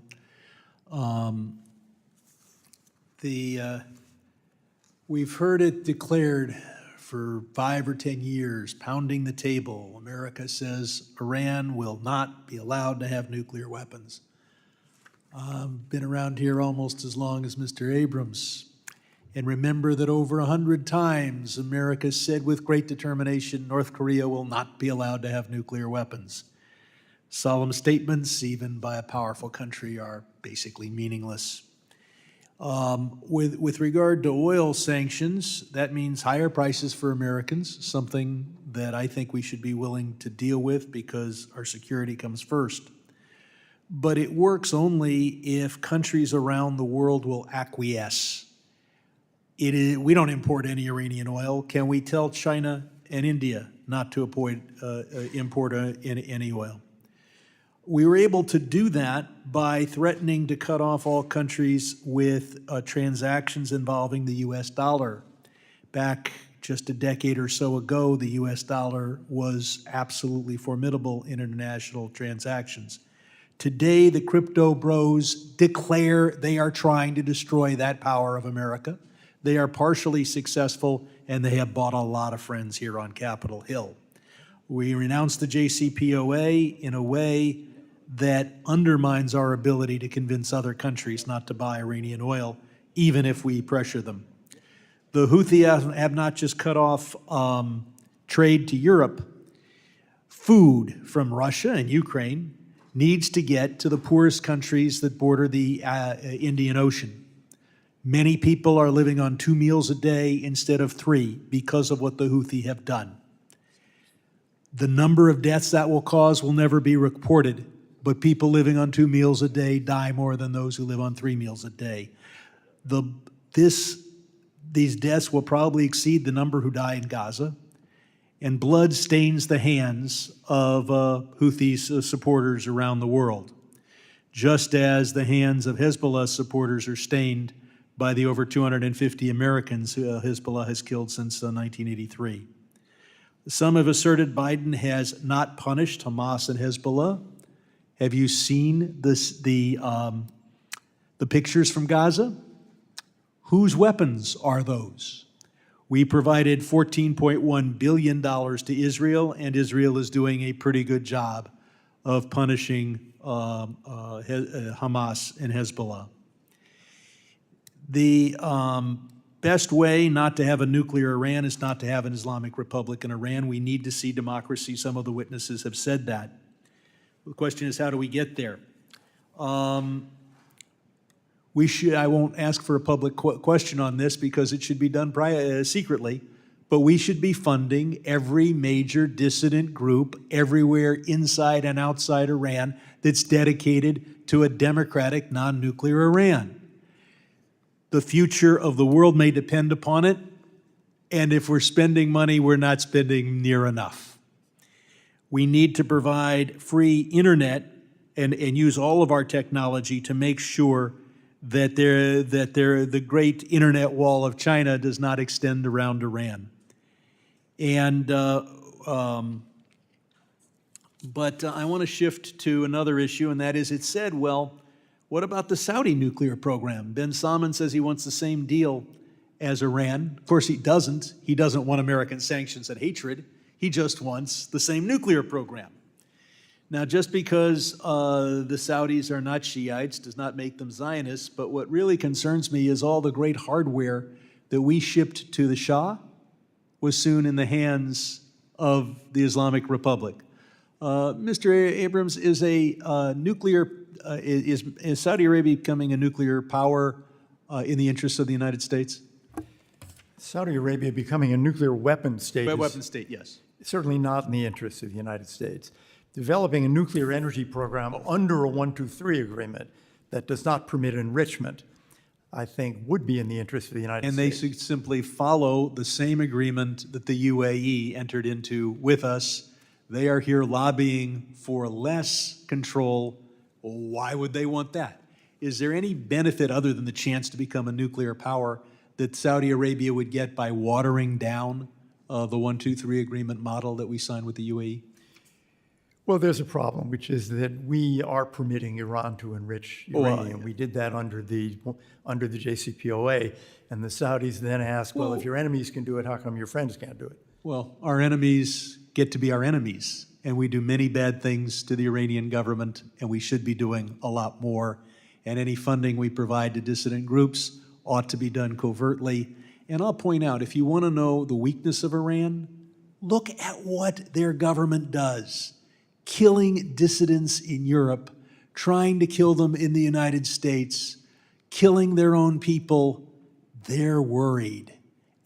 We've heard it declared for 5 or 10 years, pounding the table. America says Iran will not be allowed to have nuclear weapons. Been around here almost as long as Mr. Abrams. And remember that over 100 times, America said with great determination, North Korea will not be allowed to have nuclear weapons. Solemn statements, even by a powerful country, are basically meaningless. With regard to oil sanctions, that means higher prices for Americans, something that I think we should be willing to deal with because our security comes first. But it works only if countries around the world will acquiesce. We don't import any Iranian oil. Can we tell China and India not to import any oil? We were able to do that by threatening to cut off all countries with transactions involving the U.S. dollar. Back just a decade or so ago, the U.S. dollar was absolutely formidable in international transactions. Today, the crypto bros declare they are trying to destroy that power of America. They are partially successful, and they have bought a lot of friends here on Capitol Hill. We renounced the JCPOA in a way that undermines our ability to convince other countries not to buy Iranian oil, even if we pressure them. The Houthis have not just cut off trade to Europe. Food from Russia and Ukraine needs to get to the poorest countries that border the Indian Ocean. Many people are living on 2 meals a day instead of 3 because of what the Houthis have done. The number of deaths that will cause will never be reported, but people living on 2 meals a day die more than those who live on 3 meals a day. These deaths will probably exceed the number who die in Gaza, and blood stains the hands of Houthi supporters around the world, just as the hands of Hezbollah supporters are stained by the over 250 Americans Hezbollah has killed since 1983. Some have asserted Biden has not punished Hamas and Hezbollah. Have you seen the pictures from Gaza? Whose weapons are those? We provided $14.1 billion to Israel, and Israel is doing a pretty good job of punishing Hamas and Hezbollah. The best way not to have a nuclear Iran is not to have an Islamic Republic in Iran. We need to see democracy. Some of the witnesses have said that. The question is, how do we get there? I won't ask for a public question on this because it should be done secretly, but we should be funding every major dissident group everywhere inside and outside Iran that's dedicated to a democratic, non-nuclear Iran. The future of the world may depend upon it, and if we're spending money, we're not spending near enough. We need to provide free internet and use all of our technology to make sure that the great internet wall of China does not extend around Iran. And but I want to shift to another issue, and that is, it said, well, what about the Saudi nuclear program? Ben Salman says he wants the same deal as Iran. Of course, he doesn't. He doesn't want American sanctions and hatred. He just wants the same nuclear program. Now, just because the Saudis are not Shiites does not make them Zionists, but what really concerns me is all the great hardware that we shipped to the Shah was soon in the hands of the Islamic Republic. Mr. Abrams, is Saudi Arabia becoming a nuclear power in the interests of the United States? Saudi Arabia becoming a nuclear weapon state Weapon state, yes. certainly not in the interests of the United States. developing a nuclear energy program under a 123 agreement that does not permit enrichment, I think, would be in the interest of the United And they States. should simply follow the same agreement that the UAE entered into with us. They are here lobbying for less control. Why would they want that? Is there any benefit other than the chance to become a nuclear power that Saudi Arabia would get by watering down the 123 agreement model that we signed with the UAE? Well, there's a problem, which is that we are permitting Iran to enrich uranium. yeah. We did that under the JCPOA, and the Saudis then ask, well, if your enemies can do it, how come your friends can't do it? Well, our enemies get to be our enemies, and we do many bad things to the Iranian government, and we should be doing a lot more. And any funding we provide to dissident groups ought to be done covertly. And I'll point out, if you want to know the weakness of Iran, look at what their government does. Killing dissidents in Europe, trying to kill them in the United States, killing their own people. They're worried.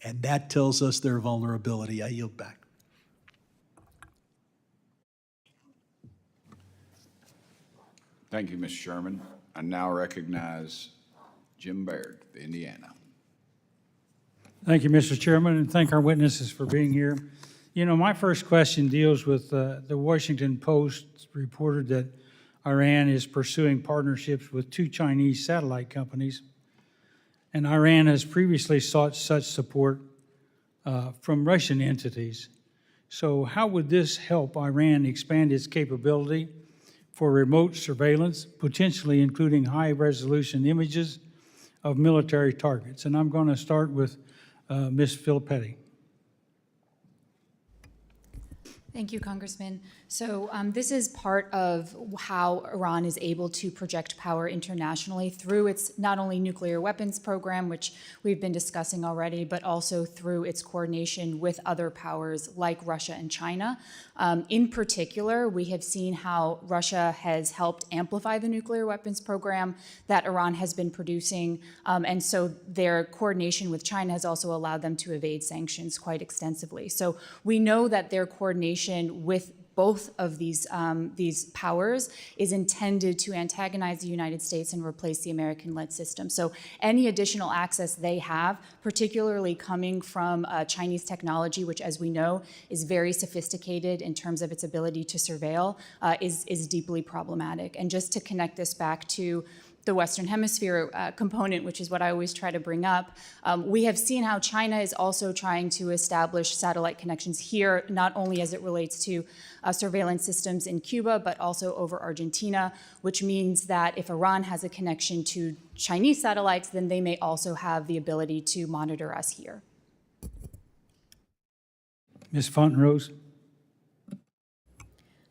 And that tells us their vulnerability. I yield back. Thank you, Mr. Sherman. I now recognize Jim Baird, of Indiana. Thank you, Mr. Chairman, and thank our witnesses for being here. You know, my first question deals with the Washington Post reported that Iran is pursuing partnerships with 2 Chinese satellite companies, and Iran has previously sought such support from Russian entities. So how would this help Iran expand its capability for remote surveillance, potentially including high-resolution images of military targets? And I'm going to start with Ms. Filipetti. Thank you, Congressman. So this is part of how Iran is able to project power internationally through its not only nuclear weapons program, which we've been discussing already, but also through its coordination with other powers like Russia and China. In particular, we have seen how Russia has helped amplify the nuclear weapons program that Iran has been producing. And so their coordination with China has also allowed them to evade sanctions quite extensively. So we know that their coordination with both of these powers is intended to antagonize the United States and replace the American-led system. So any additional access they have, particularly coming from Chinese technology, which, as we know, is very sophisticated in terms of its ability to surveil, is deeply problematic. And just to connect this back to the Western Hemisphere component, which is what I always try to bring up, we have seen how China is also trying to establish satellite connections here, not only as it relates to surveillance systems in Cuba, but also over Argentina, which means that if Iran has a connection to Chinese satellites, then they may also have the ability to monitor us here. Ms. Fontenrose.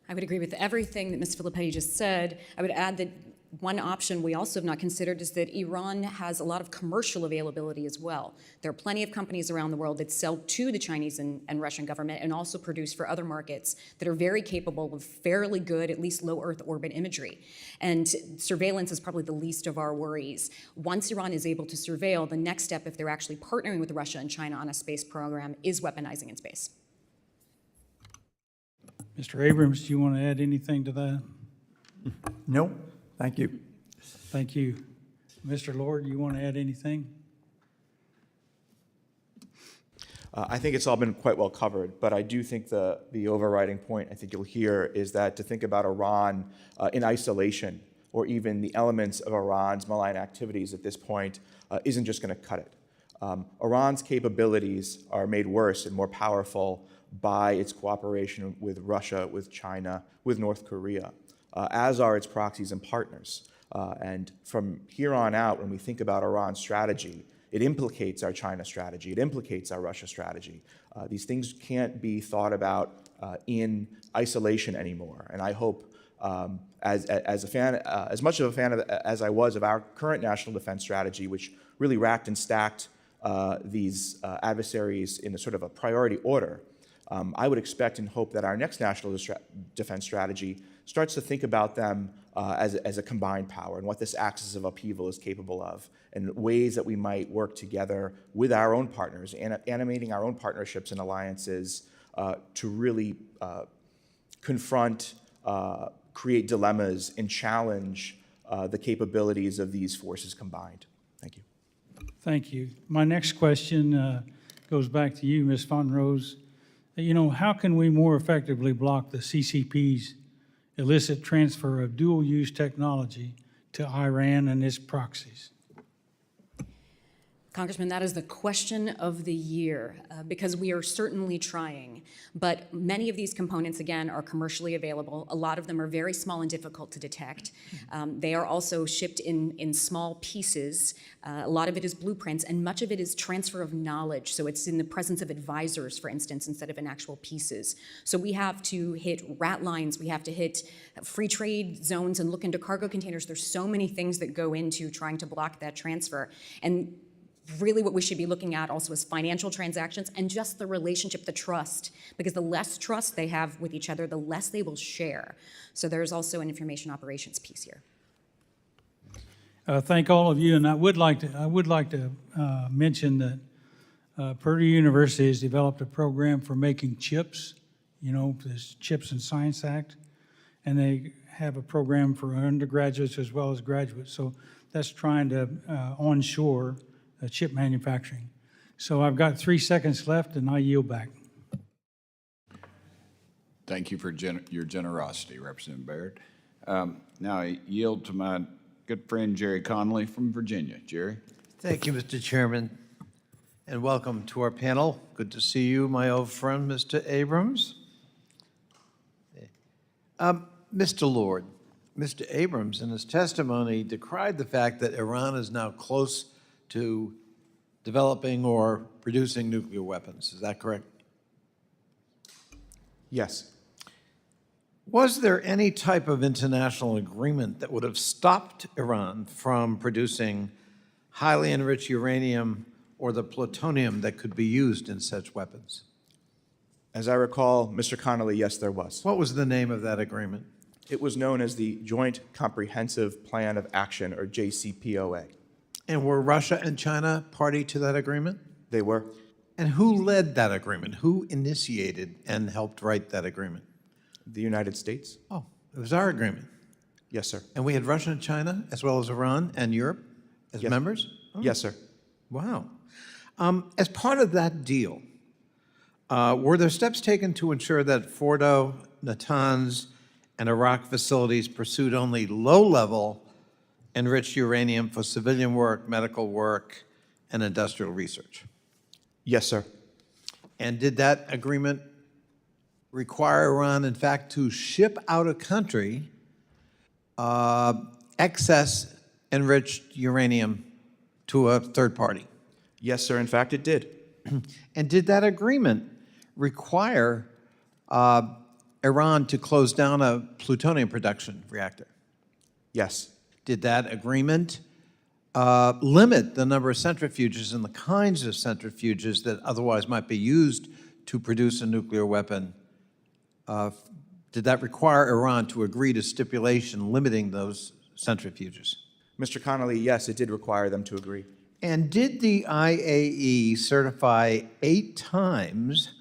I would agree with everything that Ms. Filipetti just said. I would add that one option we also have not considered is that Iran has a lot of commercial availability as well. There are plenty of companies around the world that sell to the Chinese and Russian government and also produce for other markets that are very capable with fairly good, at least low Earth orbit imagery. And surveillance is probably the least of our worries. Once Iran is able to surveil, the next step, if they're actually partnering with Russia and China on a space program, is weaponizing in space. Mr. Abrams, do you want to add anything to that? No, thank you. Thank you. Mr. Lord, you want to add anything? I think it's all been quite well covered, but I do think the overriding point I think you'll hear is that to think about Iran in isolation, or even the elements of Iran's malign activities at this point, isn't just going to cut it. Iran's capabilities are made worse and more powerful by its cooperation with Russia, with China, with North Korea, as are its proxies and partners. And from here on out, when we think about Iran's strategy, it implicates our China strategy, it implicates our Russia strategy. These things can't be thought about in isolation anymore. And I hope, as much of a fan as I was of our current national defense strategy, which really racked and stacked these adversaries in a sort of a priority order, I would expect and hope that our next national defense strategy starts to think about them as a combined power and what this axis of upheaval is capable of, and ways that we might work together with our own partners, animating our own partnerships and alliances to really confront create dilemmas and challenge the capabilities of these forces combined. Thank you. Thank you. My next question goes back to you, Ms. Fontenrose. You know, how can we more effectively block the CCP's illicit transfer of dual-use technology to Iran and its proxies? Congressman, that is the question of the year, because we are certainly trying. But many of these components, again, are commercially available. A lot of them are very small and difficult to detect. They are also shipped in small pieces. A lot of it is blueprints, and much of it is transfer of knowledge. So it's in the presence of advisors, for instance, instead of in actual pieces. So we have to hit rat lines. We have to hit free trade zones and look into cargo containers. There's so many things that go into trying to block that transfer. And really what we should be looking at also is financial transactions and just the relationship, the trust, because the less trust they have with each other, the less they will share. So there's also an information operations piece here. Thank all of you, and I would like to mention that Purdue University has developed a program for making chips, you know, this Chips and Science Act, and they have a program for undergraduates as well as graduates. So that's trying to onshore chip manufacturing. So I've got 3 seconds left, and I yield back. Thank you for your generosity, Representative Baird. Now I yield to my good friend Jerry Connolly from Virginia. Jerry. Thank you, Mr. Chairman, and welcome to our panel. Good to see you, my old friend, Mr. Abrams. Mr. Lord, Mr. Abrams, in his testimony, decried the fact that Iran is now close to developing or producing nuclear weapons. Is that correct? Yes. Was there any type of international agreement that would have stopped Iran from producing highly enriched uranium or the plutonium that could be used in such weapons? As I recall, Mr. Connolly, yes, there was. What was the name of that agreement? It was known as the Joint Comprehensive Plan of Action, or JCPOA. And were Russia and China party to that agreement? They were. And who led that agreement? Who initiated and helped write that agreement? The United States? Oh, it was our agreement. Yes, sir. And we had Russia and China, as well as Iran and Europe, as Yes. members? Oh, Yes, sir. wow. As part of that deal, were there steps taken to ensure that Fordo, Natanz, and Iraq facilities pursued only low-level enriched uranium for civilian work, medical work, and industrial research? Yes, sir. And did that agreement require Iran, in fact, to ship out of country excess enriched uranium to a third party? Yes, sir. In fact, it did. And did that agreement require Iran to close down a plutonium production reactor? Yes. Did that agreement limit the number of centrifuges and the kinds of centrifuges that otherwise might be used to produce a nuclear weapon? Did that require Iran to agree to stipulation limiting those centrifuges? Mr. Connolly, yes, it did require them to agree. And did the IAE certify 8 times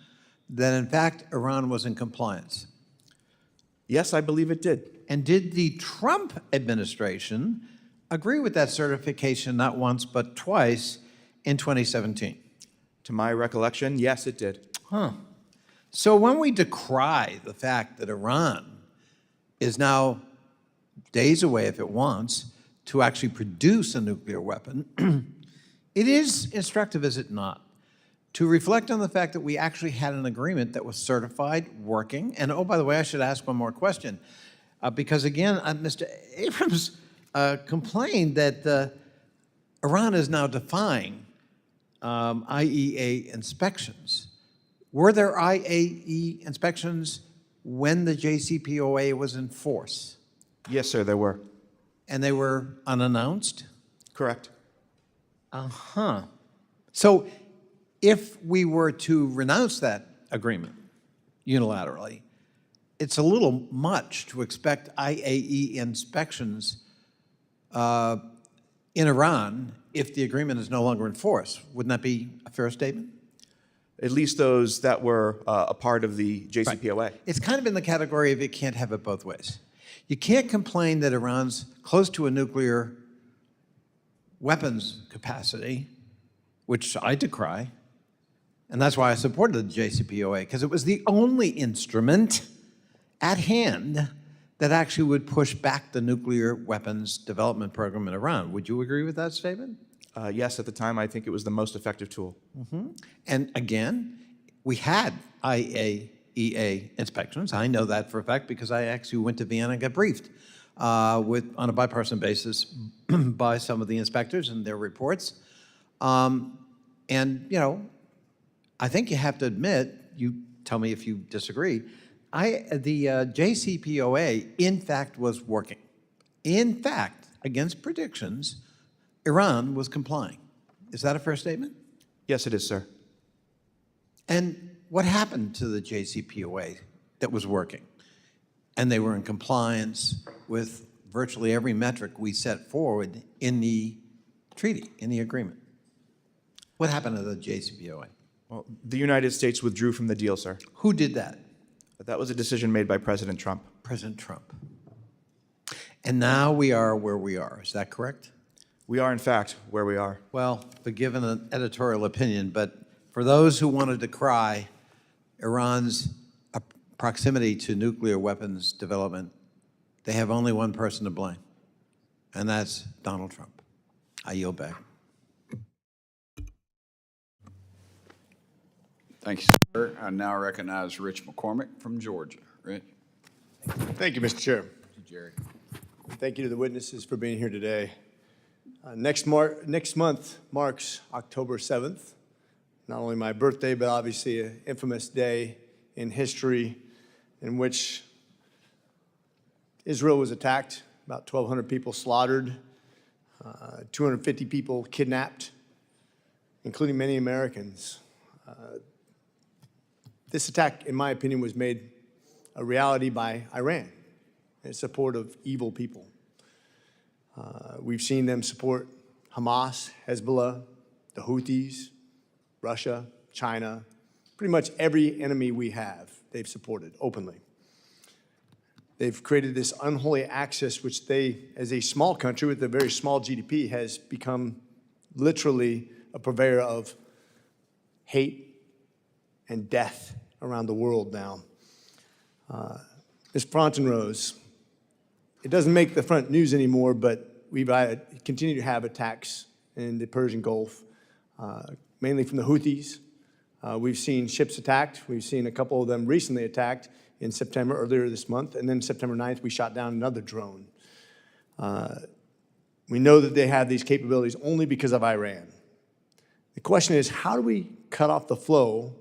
that, in fact, Iran was in compliance? Yes, I believe it did. And did the Trump administration agree with that certification not once but twice in 2017? To my recollection, yes, it did. Huh. So when we decry the fact that Iran is now days away, if it wants, to actually produce a nuclear weapon, it is instructive, is it not, to reflect on the fact that we actually had an agreement that was certified, working. And oh, by the way, I should ask one more question. Because again, Mr. Abrams complained that Iran is now defying IAEA inspections. Were there IAEA inspections when the JCPOA was in force? Yes, sir, there were. And they were unannounced? Correct. Uh-huh. So if we were to renounce that agreement unilaterally, it's a little much to expect IAEA inspections in Iran if the agreement is no longer in force. Wouldn't that be a fair statement? at least those that were a part of the JCPOA. It's kind of in the category of it can't have it both ways. You can't complain that Iran's close to a nuclear weapons capacity, which I decry, and that's why I supported the JCPOA, because it was the only instrument at hand that actually would push back the nuclear weapons development program in Iran. Would you agree with that statement? Yes, at the time, I think it was the most effective tool. And again, we had IAEA inspections. I know that for a fact because I actually went to Vienna and got briefed on a bipartisan basis by some of the inspectors and their reports. And, you know, I think you have to admit, you tell me if you disagree, the JCPOA, in fact, was working. In fact, against predictions, Iran was complying. Is that a fair statement? Yes, it is, sir. And what happened to the JCPOA that was working? And they were in compliance with virtually every metric we set forward in the treaty, in the agreement. What happened to the JCPOA? Well, the United States withdrew from the deal, sir. Who did that? That was a decision made by President Trump. President Trump. And now we are where we are. Is that correct? We are, in fact, where we are. Well, forgive an editorial opinion, but for those who wanted to cry Iran's proximity to nuclear weapons development, they have only one person to blame, and that's Donald Trump. I yield back. Thank you, sir. I now recognize Rich McCormick from Georgia. Rich? Thank you, Mr. Chair. Thank you, Jerry. Thank you to the witnesses for being here today. Next month marks October 7th, not only my birthday, but obviously an infamous day in history in which Israel was attacked, about 1,200 people slaughtered, 250 people kidnapped, including many Americans. This attack, in my opinion, was made a reality by Iran in support of evil people. We've seen them support Hamas, Hezbollah, the Houthis, Russia, China, pretty much every enemy we have, they've supported openly. They've created this unholy axis, which they, as a small country with a very small GDP, has become literally a purveyor of hate and death around the world now. Ms. Fontenrose, it doesn't make the front news anymore, but we've continued to have attacks in the Persian Gulf, mainly from the Houthis. We've seen ships attacked. We've seen a couple of them recently attacked in September, earlier this month, and then September 9th, we shot down another drone. We know that they have these capabilities only because of Iran. The question is, how do we cut off the flow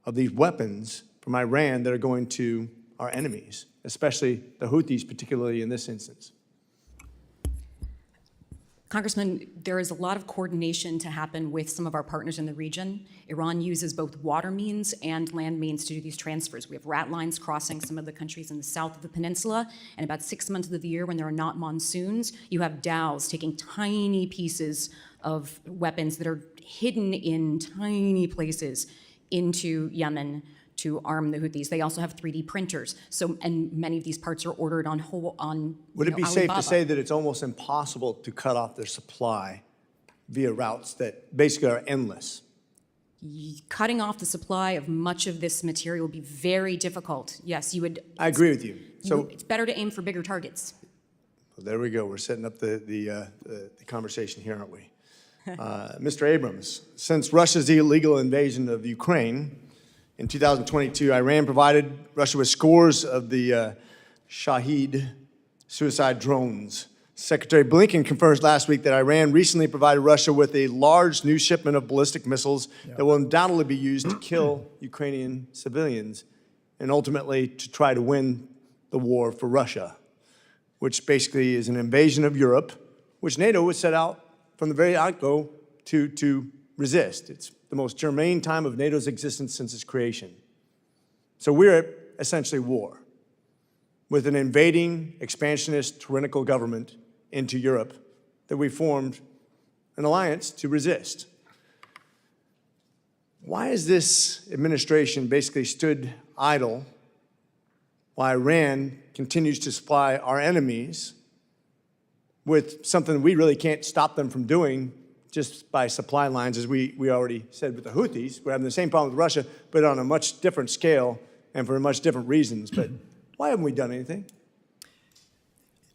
of these weapons from Iran that are going to our enemies, especially the Houthis, particularly in this instance? Congressman, there is a lot of coordination to happen with some of our partners in the region. Iran uses both water means and land means to do these transfers. We have rat lines crossing some of the countries in the south of the peninsula, and about 6 months of the year when there are not monsoons, you have dhows taking tiny pieces of weapons that are hidden in tiny places into Yemen to arm the Houthis. They also have 3D printers. So, and many of these parts are ordered on Would it be safe Alibaba. to say that it's almost impossible to cut off their supply via routes that basically are endless? Cutting off the supply of much of this material would be very difficult. Yes, you would. I agree with you. So It's better to aim for bigger targets. well, there we go. We're setting up the conversation here, aren't we? Mr. Abrams, since Russia's illegal invasion of Ukraine, in 2022, Iran provided Russia with scores of the Shahed suicide drones. Secretary Blinken confirms last week that Iran recently provided Russia with a large new shipment of ballistic missiles that will undoubtedly be used to kill Ukrainian civilians and ultimately to try to win the war for Russia, which basically is an invasion of Europe, which NATO was set out from the very outgo to resist. It's the most germane time of NATO's existence since its creation. So we're at essentially war with an invading, expansionist, tyrannical government into Europe that we formed an alliance to resist. Why has this administration basically stood idle while Iran continues to supply our enemies with something we really can't stop them from doing just by supply lines, as we already said with the Houthis? We're having the same problem with Russia, but on a much different scale and for much different reasons. But why haven't we done anything?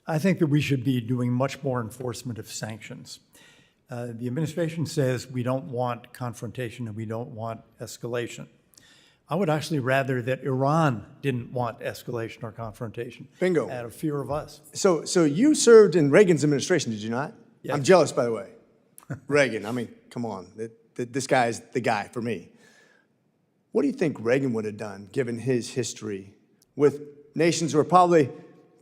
I think that we should be doing much more enforcement of sanctions. The administration says we don't want confrontation and we don't want escalation. I would actually rather that Iran didn't want escalation or confrontation. Bingo. Out of fear of us. So you served in Reagan's administration, did you not? Yes. I'm jealous, by the way. Reagan, I mean, come on. This guy is the guy for me. What do you think Reagan would have done, given his history, with nations who are probably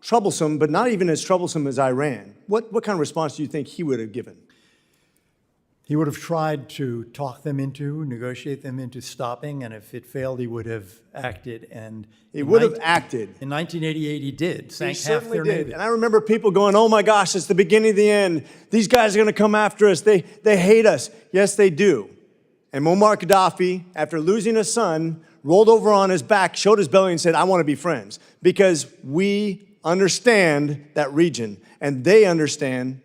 troublesome, but not even as troublesome as Iran? What kind of response do you think he would have given? He would have tried to talk them into, negotiate them into stopping, and if it failed, he would have acted. And He would have acted. In 1988, he did. He Sank half certainly their did. navy. And I remember people going, oh my gosh, it's the beginning of the end. These guys are going to come after us. They hate us. Yes, they do. And Muammar Gaddafi, after losing a son, rolled over on his back, showed his belly and said, I want to be friends. Because we understand that region and they understand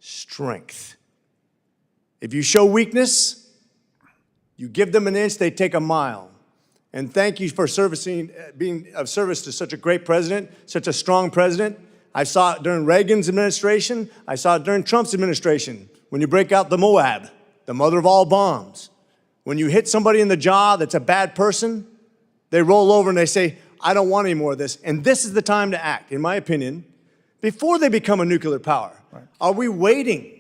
strength. If you show weakness, you give them an inch, they take a mile. And thank you for being of service to such a great president, such a strong president. I saw it during Reagan's administration. I saw it during Trump's administration. When you break out the Moab, the mother of all bombs. When you hit somebody in the jaw that's a bad person, they roll over and they say, I don't want any more of this. And this is the time to act, in my opinion, before they become a nuclear power. Right. Are we waiting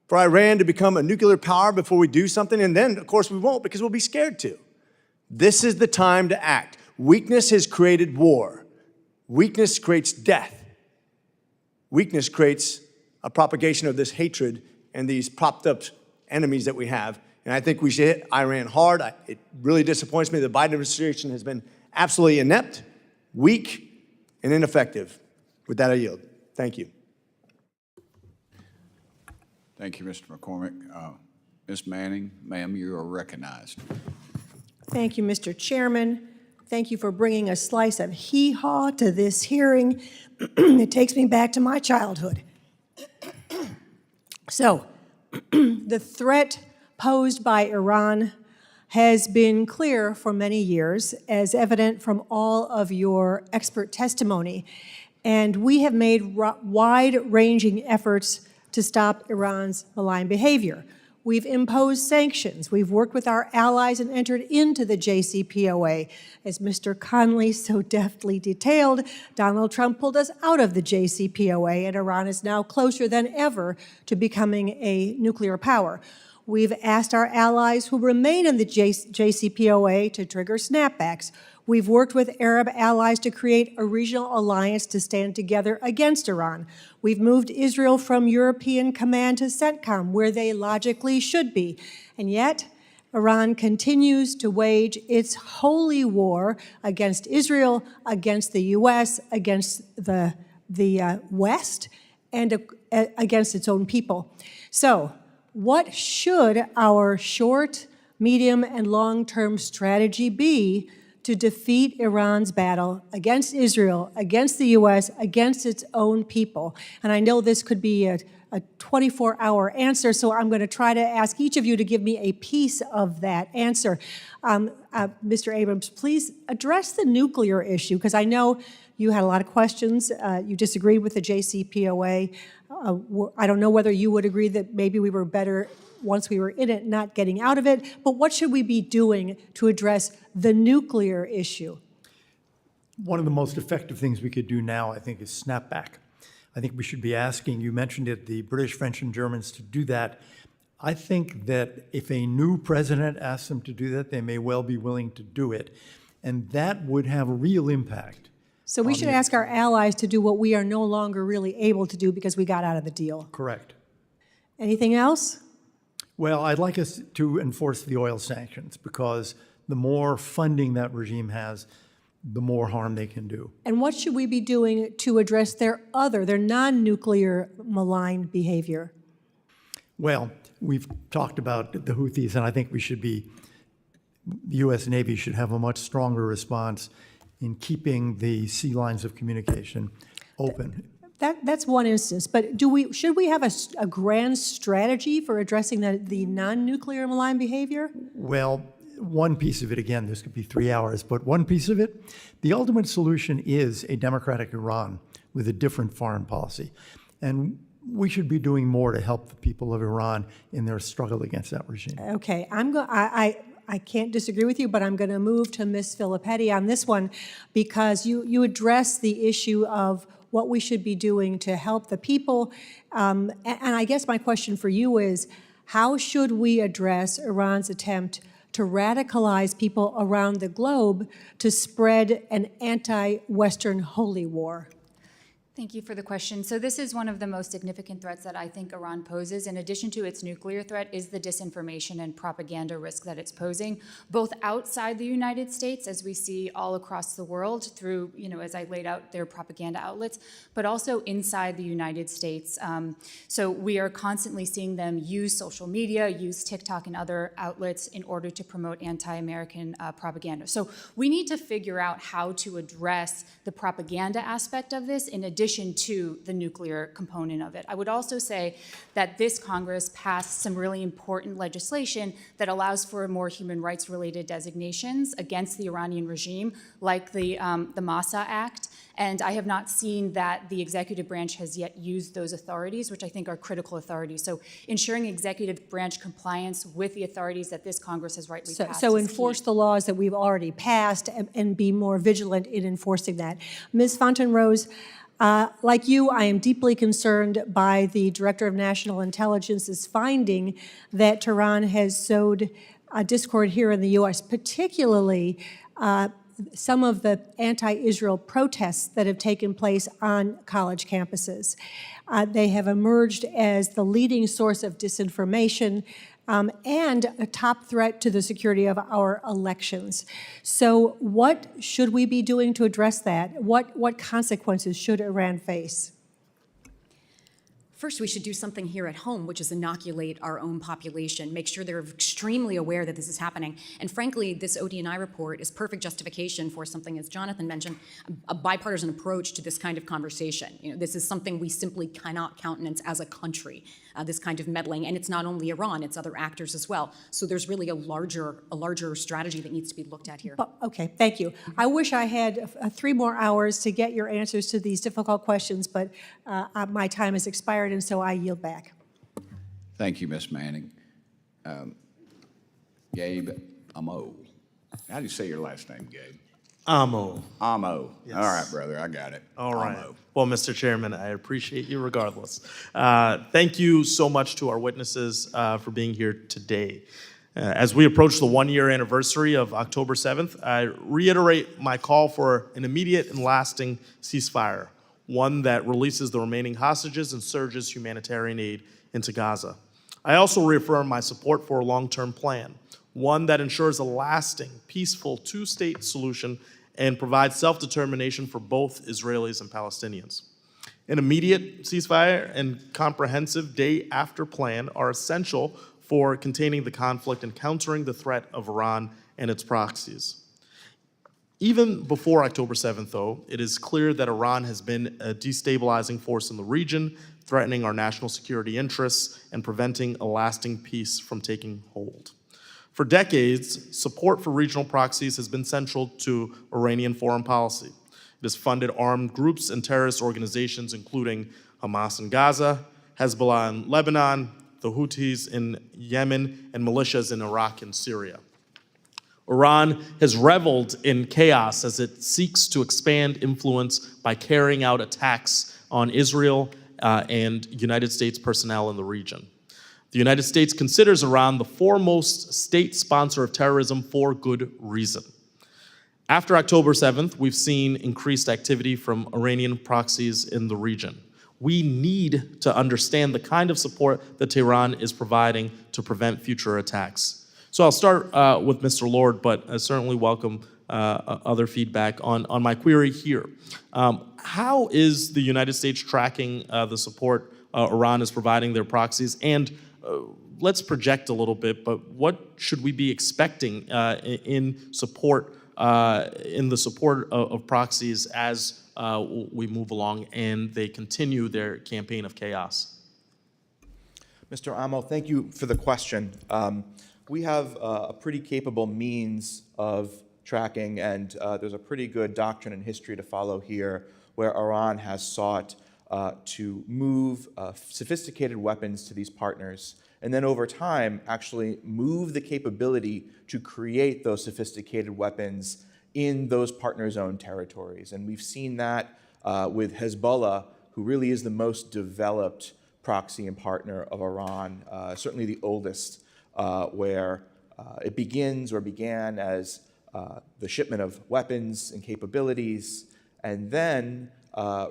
for Iran to become a nuclear power before we do something? And then, of course, we won't, because we'll be scared to. This is the time to act. Weakness has created war. Weakness creates death. Weakness creates a propagation of this hatred and these propped up enemies that we have. And I think we should hit Iran hard. It really disappoints me. The Biden administration has been absolutely inept, weak, and ineffective. With that, I yield. Thank you. Thank you, Mr. McCormick. Ms. Manning, ma'am, you are recognized. Thank you, Mr. Chairman. Thank you for bringing a slice of hee-haw to this hearing. It takes me back to my childhood. So, the threat posed by Iran has been clear for many years, as evident from all of your expert testimony. And we have made wide-ranging efforts to stop Iran's malign behavior. We've imposed sanctions. We've worked with our allies and entered into the JCPOA. As Mr. Conley so deftly detailed, Donald Trump pulled us out of the JCPOA, and Iran is now closer than ever to becoming a nuclear power. We've asked our allies who remain in the JCPOA to trigger snapbacks. We've worked with Arab allies to create a regional alliance to stand together against Iran. We've moved Israel from European Command to CENTCOM, where they logically should be. And yet, Iran continues to wage its holy war against Israel, against the U.S., against the West, and against its own people. So, what should our short, medium, and long-term strategy be to defeat Iran's battle against Israel, against the U.S., against its own people? And I know this could be a 24-hour answer, so I'm going to try to ask each of you to give me a piece of that answer. Mr. Abrams, please address the nuclear issue, because I know you had a lot of questions. You disagreed with the JCPOA. I don't know whether you would agree that maybe we were better once we were in it, not getting out of it, but what should we be doing to address the nuclear issue? One of the most effective things we could do now, I think, is snap back. I think we should be asking, you mentioned it, the British, French, and Germans to do that. I think that if a new president asks them to do that, they may well be willing to do it. And that would have a real impact. So we should ask our allies to do what we are no longer really able to do because we got out of the deal. Correct. Anything else? Well, I'd like us to enforce the oil sanctions, because the more funding that regime has, the more harm they can do. And what should we be doing to address their non-nuclear malign behavior? Well, we've talked about the Houthis, and I think the U.S. Navy should have a much stronger response in keeping the sea lines of communication open. That's one instance, but should we have a grand strategy for addressing the non-nuclear malign behavior? Well, one piece of it, again, this could be 3 hours, but one piece of it, the ultimate solution is a democratic Iran with a different foreign policy. And we should be doing more to help the people of Iran in their struggle against that regime. Okay, I can't disagree with you, but I'm going to move to Ms. Filipetti on this one because you address the issue of what we should be doing to help the people. And I guess my question for you is, how should we address Iran's attempt to radicalize people around the globe to spread an anti-Western holy war? Thank you for the question. So this is one of the most significant threats that I think Iran poses. In addition to its nuclear threat is the disinformation and propaganda risk that it's posing, both outside the United States, as we see all across the world through, as I laid out, their propaganda outlets, but also inside the United States. So we are constantly seeing them use social media, use TikTok and other outlets in order to promote anti-American propaganda. So we need to figure out how to address the propaganda aspect of this in addition to the nuclear component of it. I would also say that this Congress passed some really important legislation that allows for more human rights related designations against the Iranian regime, like the Massa Act. And I have not seen that the executive branch has yet used those authorities, which I think are critical authorities. So ensuring executive branch compliance with the authorities that this Congress has rightly passed. So is enforce key. the laws that we've already passed and be more vigilant in enforcing that. Ms. Fontenrose, like you, I am deeply concerned by the Director of National Intelligence's finding that Tehran has sowed discord here in the U.S., particularly some of the anti-Israel protests that have taken place on college campuses. They have emerged as the leading source of disinformation and a top threat to the security of our elections. So what should we be doing to address that? What consequences should Iran face? First, we should do something here at home, which is inoculate our own population, make sure they're extremely aware that this is happening. And frankly, this ODNI report is perfect justification for something, as Jonathan mentioned, a bipartisan approach to this kind of conversation. This is something we simply cannot countenance as a country, this kind of meddling. And it's not only Iran, it's other actors as well. So there's really a larger strategy that needs to be looked at here. Okay, thank you. I wish I had 3 more hours to get your answers to these difficult questions, but my time has expired, and so I yield back. Thank you, Ms. Manning. Gabe Amo. How do you say your last name, Gabe? Amo. Amo. Yes. All right, brother, I got it. All right. Amo. Well, Mr. Chairman, I appreciate you regardless. Thank you so much to our witnesses for being here today. As we approach the 1-year anniversary of October 7th, I reiterate my call for an immediate and lasting ceasefire, one that releases the remaining hostages and surges humanitarian aid into Gaza. I also reaffirm my support for a long-term plan, one that ensures a lasting, peaceful 2-state solution and provides self-determination for both Israelis and Palestinians. An immediate ceasefire and comprehensive day-after plan are essential for containing the conflict and countering the threat of Iran and its proxies. Even before October 7th, though, it is clear that Iran has been a destabilizing force in the region, threatening our national security interests and preventing a lasting peace from taking hold. For decades, support for regional proxies has been central to Iranian foreign policy. It has funded armed groups and terrorist organizations, including Hamas in Gaza, Hezbollah in Lebanon, the Houthis in Yemen, and militias in Iraq and Syria. Iran has reveled in chaos as it seeks to expand influence by carrying out attacks on Israel and United States personnel in the region. The United States considers Iran the foremost state sponsor of terrorism for good reason. After October 7th, we've seen increased activity from Iranian proxies in the region. We need to understand the kind of support that Tehran is providing to prevent future attacks. So I'll start with Mr. Lord, but I certainly welcome other feedback on my query here. How is the United States tracking the support Iran is providing their proxies? And let's project a little bit, but what should we be expecting in support, in the support of proxies as we move along and they continue their campaign of chaos? Mr. Amo, thank you for the question. We have a pretty capable means of tracking, and there's a pretty good doctrine and history to follow here, where Iran has sought to move sophisticated weapons to these partners, and then over time actually move the capability to create those sophisticated weapons in those partners' own territories. And we've seen that with Hezbollah, who really is the most developed proxy and partner of Iran, certainly the oldest, where it began as the shipment of weapons and capabilities, and then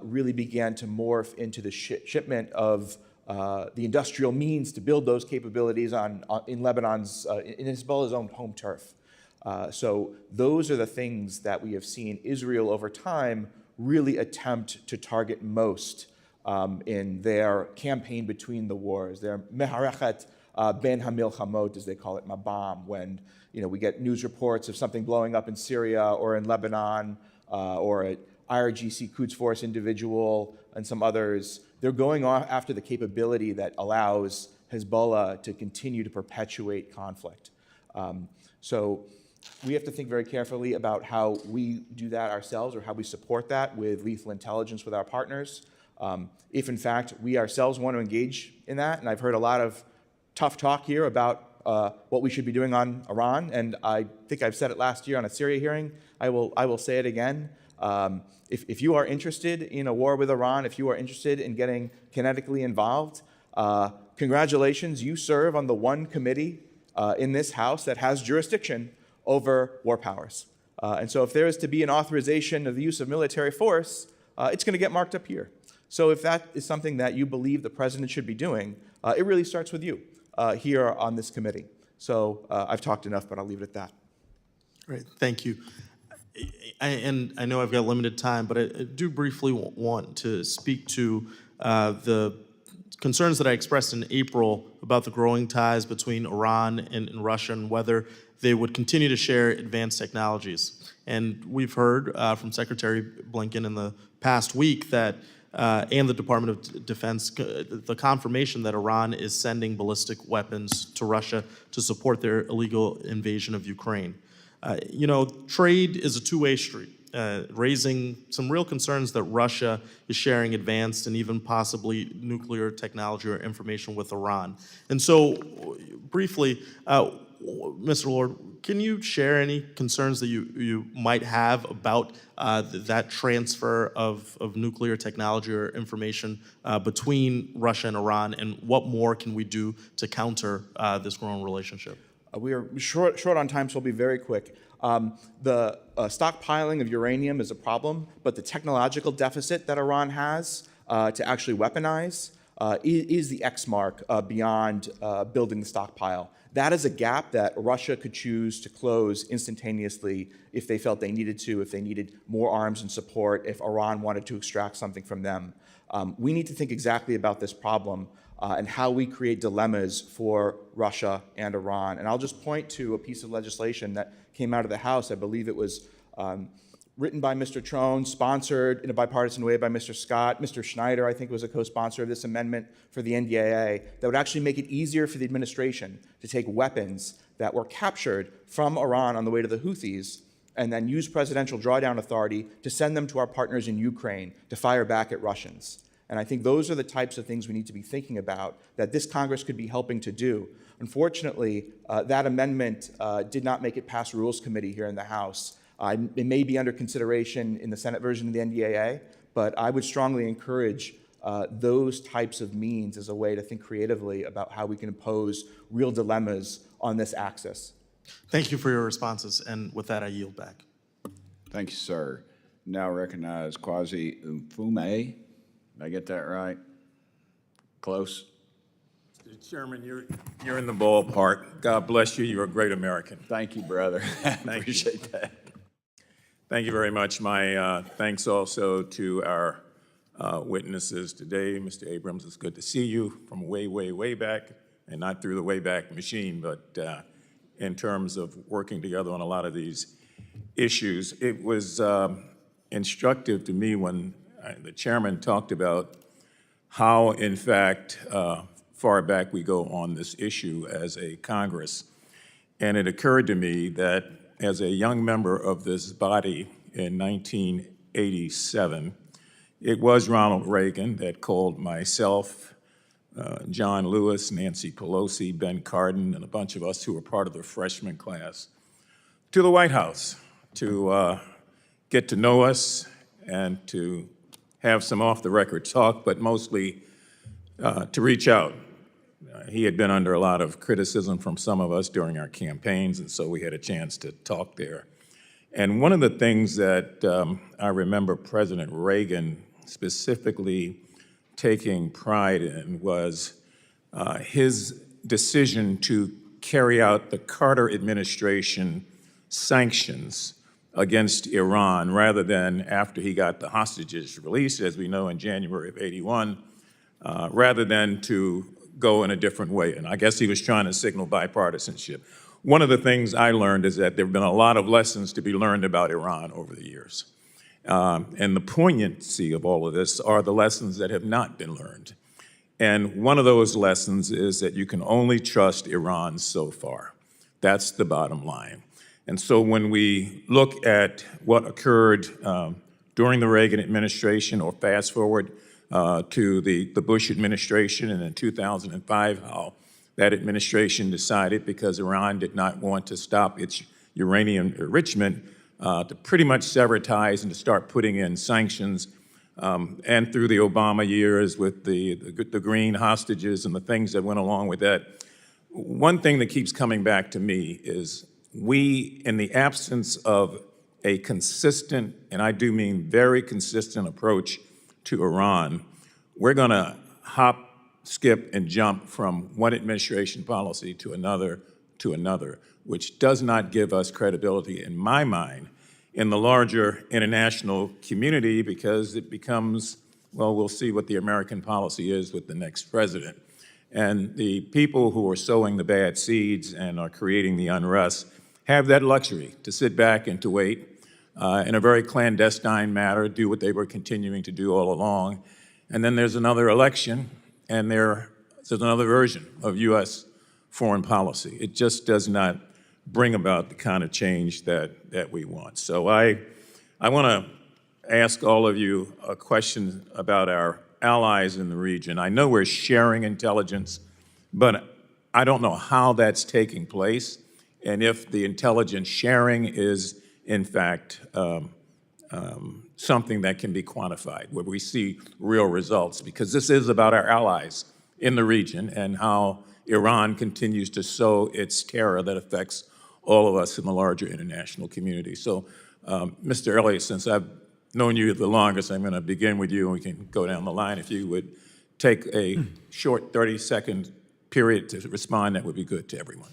really began to morph into the shipment of the industrial means to build those capabilities in Lebanon's, in Hezbollah's own home turf. So those are the things that we have seen Israel over time really attempt to target most in their campaign between the wars, their meharechet ben hamilchamot, as they call it, mabam, when we get news reports of something blowing up in Syria or in Lebanon or at IRGC Quds Force individual and some others. They're going after the capability that allows Hezbollah to continue to perpetuate conflict. So we have to think very carefully about how we do that ourselves or how we support that with lethal intelligence with our partners. If in fact we ourselves want to engage in that, and I've heard a lot of tough talk here about what we should be doing on Iran, and I think I've said it last year on a Syria hearing, I will say it again. If you are interested in a war with Iran, if you are interested in getting kinetically involved, congratulations, you serve on the one committee in this House that has jurisdiction over war powers. And so if there is to be an authorization of the use of military force, it's going to get marked up here. So if that is something that you believe the president should be doing, it really starts with you here on this committee. So I've talked enough, but I'll leave it at that. Great, thank you. And I know I've got limited time, but I do briefly want to speak to the concerns that I expressed in April about the growing ties between Iran and Russia and whether they would continue to share advanced technologies. And we've heard from Secretary Blinken in the past week that, and the Department of Defense, the confirmation that Iran is sending ballistic weapons to Russia to support their illegal invasion of Ukraine. Trade is a two-way street, raising some real concerns that Russia is sharing advanced and even possibly nuclear technology or information with Iran. And so, briefly, Mr. Lord, can you share any concerns that you might have about that transfer of nuclear technology or information between Russia and Iran, and what more can we do to counter this growing relationship? We are short on time, so I'll be very quick. The stockpiling of uranium is a problem, but the technological deficit that Iran has to actually weaponize is the X mark beyond building the stockpile. That is a gap that Russia could choose to close instantaneously if they felt they needed to, if they needed more arms and support, if Iran wanted to extract something from them. We need to think exactly about this problem and how we create dilemmas for Russia and Iran. And I'll just point to a piece of legislation that came out of the House. I believe it was written by Mr. Trone, sponsored in a bipartisan way by Mr. Scott. Mr. Schneider, I think, was a co-sponsor of this amendment for the NDAA that would actually make it easier for the administration to take weapons that were captured from Iran on the way to the Houthis and then use presidential drawdown authority to send them to our partners in Ukraine to fire back at Russians. And I think those are the types of things we need to be thinking about that this Congress could be helping to do. Unfortunately, that amendment did not make it past Rules Committee here in the House. It may be under consideration in the Senate version of the NDAA, but I would strongly encourage those types of means as a way to think creatively about how we can impose real dilemmas on this axis. Thank you for your responses, and with that, I yield back. Thank you, sir. Now recognize Kwasi Mfume. Did I get that right? Close? Mr. Chairman, you're in the ballpark. God bless you. You're a great American. Thank you, brother. Appreciate that. Thank you very much. My thanks also to our witnesses today. Mr. Abrams, it's good to see you from way, way, way back and not through the Wayback Machine, but in terms of working together on a lot of these issues. It was instructive to me when the chairman talked about how, in fact, far back we go on this issue as a Congress. And it occurred to me that as a young member of this body in 1987, it was Ronald Reagan that called myself, John Lewis, Nancy Pelosi, Ben Cardin, and a bunch of us who were part of the freshman class to the White House to get to know us and to have some off-the-record talk, but mostly to reach out. He had been under a lot of criticism from some of us during our campaigns, and so we had a chance to talk there. And one of the things that I remember President Reagan specifically taking pride in was his decision to carry out the Carter administration sanctions against Iran rather than after he got the hostages released, as we know, in January of '81, rather than to go in a different way. And I guess he was trying to signal bipartisanship. One of the things I learned is that there have been a lot of lessons to be learned about Iran over the years. And the poignancy of all of this are the lessons that have not been learned. And one of those lessons is that you can only trust Iran so far. That's the bottom line. And so when we look at what occurred during the Reagan administration, or fast forward to the Bush administration, and in 2005, how that administration decided, because Iran did not want to stop its uranium enrichment, to pretty much sever ties and to start putting in sanctions. And through the Obama years with the green hostages and the things that went along with that, one thing that keeps coming back to me is we, in the absence of a consistent, and I do mean very consistent approach to Iran, we're going to hop, skip, and jump from one administration policy to another, which does not give us credibility, in my mind, in the larger international community, because it becomes, well, we'll see what the American policy is with the next president. And the people who are sowing the bad seeds and are creating the unrest have that luxury to sit back and to wait in a very clandestine manner, do what they were continuing to do all along. And then there's another election, and there's another version of U.S. foreign policy. It just does not bring about the kind of change that we want. So I want to ask all of you a question about our allies in the region. I know we're sharing intelligence, but I don't know how that's taking place, and if the intelligence sharing is, in fact, something that can be quantified, where we see real results, because this is about our allies in the region and how Iran continues to sow its terror that affects all of us in the larger international community. So, Mr. Elliott, since I've known you the longest, I'm going to begin with you, and we can go down the line. If you would take a short 30-second period to respond, that would be good to everyone.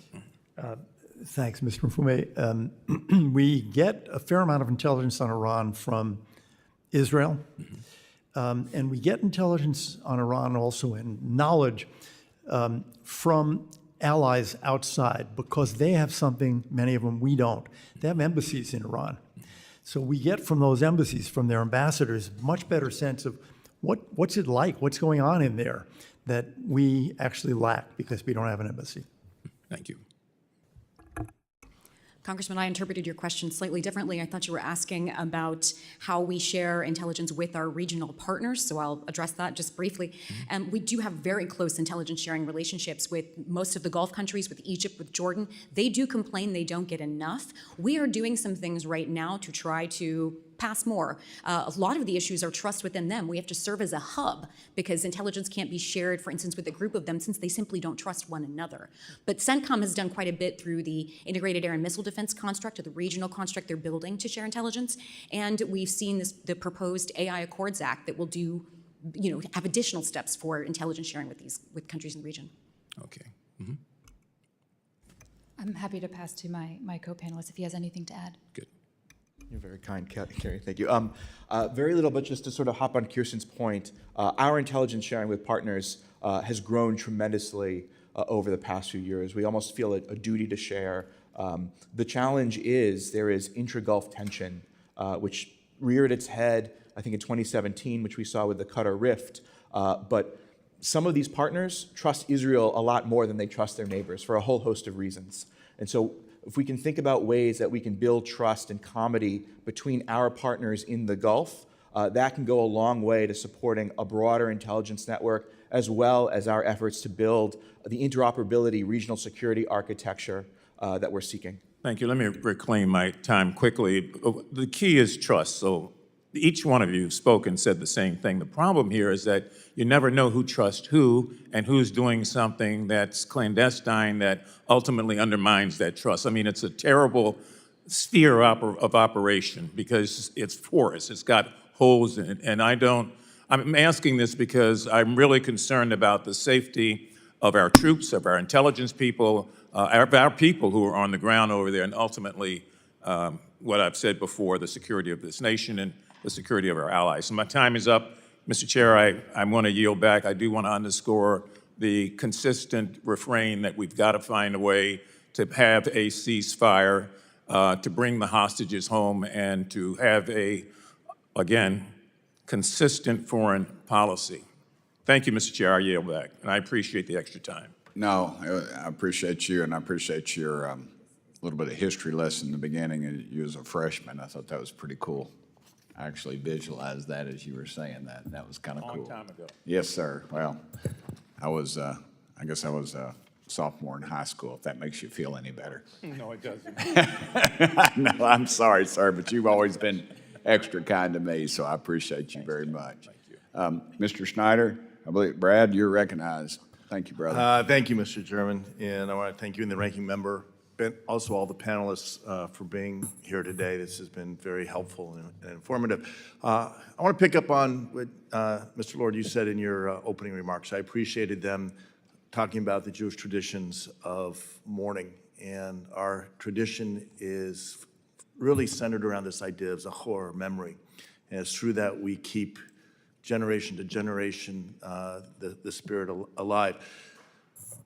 Thanks, Mr. Mfume. We get a fair amount of intelligence on Iran from Israel, and we get intelligence on Iran also, and knowledge from allies outside, because they have something, many of them we don't. They have embassies in Iran. So we get from those embassies, from their ambassadors, much better sense of what's it like, what's going on in there, that we actually lack because we don't have an embassy. Thank you. Congressman, I interpreted your question slightly differently. I thought you were asking about how we share intelligence with our regional partners, so I'll address that just briefly. We do have very close intelligence sharing relationships with most of the Gulf countries, with Egypt, with Jordan. They do complain they don't get enough. We are doing some things right now to try to pass more. A lot of the issues are trust within them. We have to serve as a hub, because intelligence can't be shared, for instance, with a group of them, since they simply don't trust one another. But CENTCOM has done quite a bit through the Integrated Air and Missile Defense construct, or the regional construct they're building to share intelligence. And we've seen the proposed AI Accords Act that will do, have additional steps for intelligence sharing with countries in the region. Okay. I'm happy to pass to my co-panelist if he has anything to add. Good. You're very kind, Carrie. Thank you. Very little, but just to sort of hop on Kirsten's point, our intelligence sharing with partners has grown tremendously over the past few years. We almost feel a duty to share. The challenge is there is intra-Gulf tension, which reared its head, I think, in 2017, which we saw with the Qatar rift. But some of these partners trust Israel a lot more than they trust their neighbors for a whole host of reasons. And so if we can think about ways that we can build trust and comity between our partners in the Gulf, that can go a long way to supporting a broader intelligence network, as well as our efforts to build the interoperability regional security architecture that we're seeking. Thank you. Let me reclaim my time quickly. The key is trust. So each one of you have spoken, said the same thing. The problem here is that you never know who trusts who and who's doing something that's clandestine that ultimately undermines that trust. I mean, it's a terrible sphere of operation because it's porous. It's got holes in it. And I'm asking this because I'm really concerned about the safety of our troops, of our intelligence people, of our people who are on the ground over there, and ultimately, what I've said before, the security of this nation and the security of our allies. So my time is up. Mr. Chair, I want to yield back. I do want to underscore the consistent refrain that we've got to find a way to have a ceasefire, to bring the hostages home, and to have again, consistent foreign policy. Thank you, Mr. Chair. I yield back, and I appreciate the extra time. No, I appreciate you, and I appreciate your little bit of history lesson in the beginning. You as a freshman, I thought that was pretty cool. I actually visualized that as you were saying that. That was kind of cool. Long time ago. Yes, sir. Well, I guess I was a sophomore in high school, if that makes you feel any better. No, it doesn't. No, I'm sorry, sir, but you've always been extra kind to me, so I appreciate you very much. Thank you. Mr. Snyder, I believe, Brad, you're recognized. Thank you, brother. Thank you, Mr. Chairman, and I want to thank you and the ranking member, but also all the panelists for being here today. This has been very helpful and informative. I want to pick up on what, Mr. Lord, you said in your opening remarks. I appreciated them talking about the Jewish traditions of mourning, and our tradition is really centered around this idea of zachor, memory, and it's through that we keep generation to generation the spirit alive.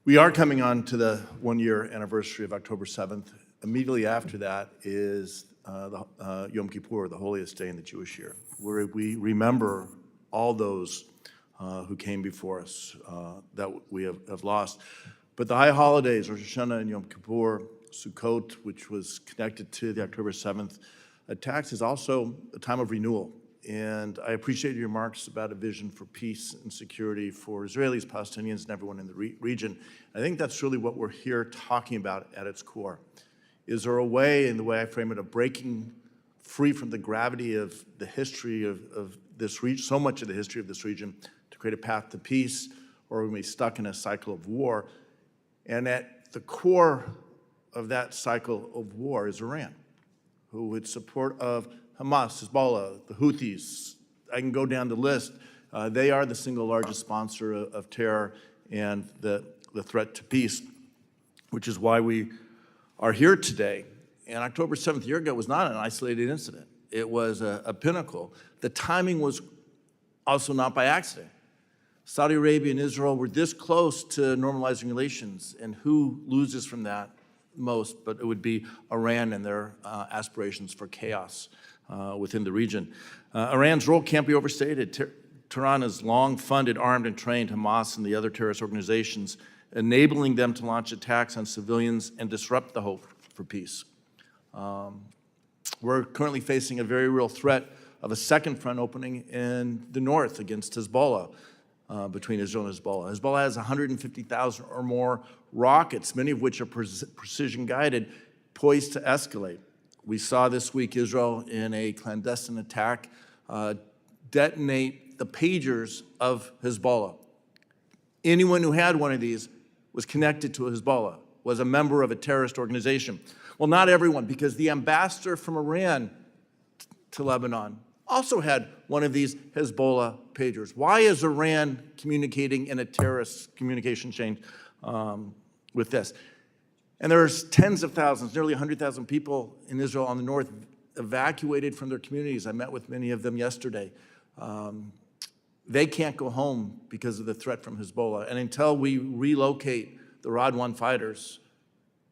We are coming on to the one-year anniversary of October 7th. Immediately after that is Yom Kippur, the holiest day in the Jewish year, where we remember all those who came before us that we have lost. But the high holidays, Rosh Hashanah and Yom Kippur, Sukkot, which was connected to the October 7th attacks, is also a time of renewal. And I appreciate your remarks about a vision for peace and security for Israelis, Palestinians, and everyone in the region. I think that's really what we're here talking about at its core. Is there a way, in the way I frame it, of breaking free from the gravity of the history of this region, so much of the history of this region, to create a path to peace, or are we be stuck in a cycle of war? And at the core of that cycle of war is Iran, who with support of Hamas, Hezbollah, the Houthis, I can go down the list. They are the single largest sponsor of terror and the threat to peace, which is why we are here today. And October 7th, a year ago, was not an isolated incident. It was a pinnacle. The timing was also not by accident. Saudi Arabia and Israel were this close to normalizing relations, and who loses from that most? But it would be Iran and their aspirations for chaos within the region. Iran's role can't be overstated. Tehran has long funded, armed, and trained Hamas and the other terrorist organizations, enabling them to launch attacks on civilians and disrupt the hope for peace. We're currently facing a very real threat of a second front opening in the north against Hezbollah, between Israel and Hezbollah. Hezbollah has 150,000 or more rockets, many of which are precision-guided, poised to escalate. We saw this week Israel, in a clandestine attack, detonate the pagers of Hezbollah. Anyone who had one of these was connected to Hezbollah, was a member of a terrorist organization. Well, not everyone, because the ambassador from Iran to Lebanon also had one of these Hezbollah pagers. Why is Iran communicating in a terrorist communication chain with this? And there's tens of thousands, nearly 100,000 people in Israel on the north evacuated from their communities. I met with many of them yesterday. They can't go home because of the threat from Hezbollah. And until we relocate the Rod 1 fighters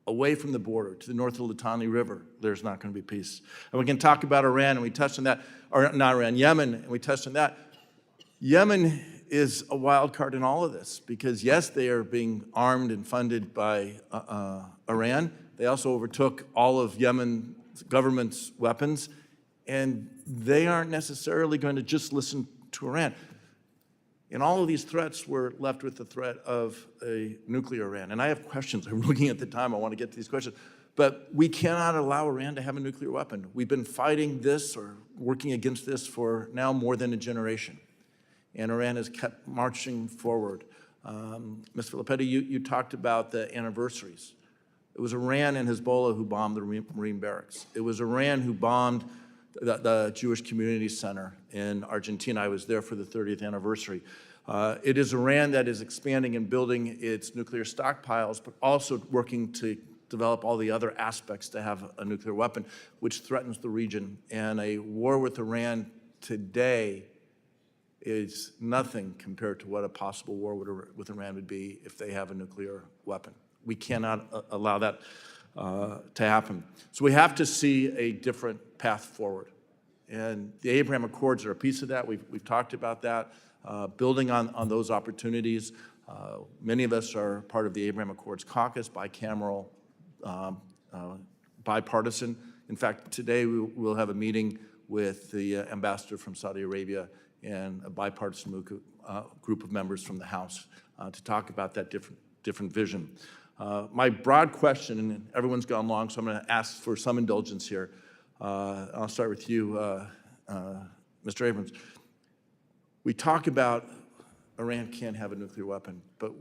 away from the border to the north of the Litani River, there's not going to be peace. And we can talk about Iran, and we touched on that, or not Iran, Yemen, and we touched on that. Yemen is a wild card in all of this because, yes, they are being armed and funded by Iran. They also overtook all of Yemen's government's weapons, and they aren't necessarily going to just listen to Iran. And all of these threats were left with the threat of a nuclear Iran. And I have questions. I'm looking at the time. I want to get to these questions. But we cannot allow Iran to have a nuclear weapon. We've been fighting this or working against this for now more than a generation. And Iran has kept marching forward. Ms. Filipetti, you talked about the anniversaries. It was Iran and Hezbollah who bombed the Marine barracks. It was Iran who bombed the Jewish Community Center in Argentina. I was there for the 30th anniversary. It is Iran that is expanding and building its nuclear stockpiles, but also working to develop all the other aspects to have a nuclear weapon, which threatens the region. And a war with Iran today is nothing compared to what a possible war with Iran would be if they have a nuclear weapon. We cannot allow that to happen. So we have to see a different path forward. And the Abraham Accords are a piece of that. We've talked about that, building on those opportunities. Many of us are part of the Abraham Accords caucus, bicameral, bipartisan. In fact, today we'll have a meeting with the ambassador from Saudi Arabia and a bipartisan group of members from the House to talk about that different vision. My broad question, and everyone's gone long, so I'm going to ask for some indulgence here. I'll start with you, Mr. Abrams. We talk about Iran can't have a nuclear weapon, but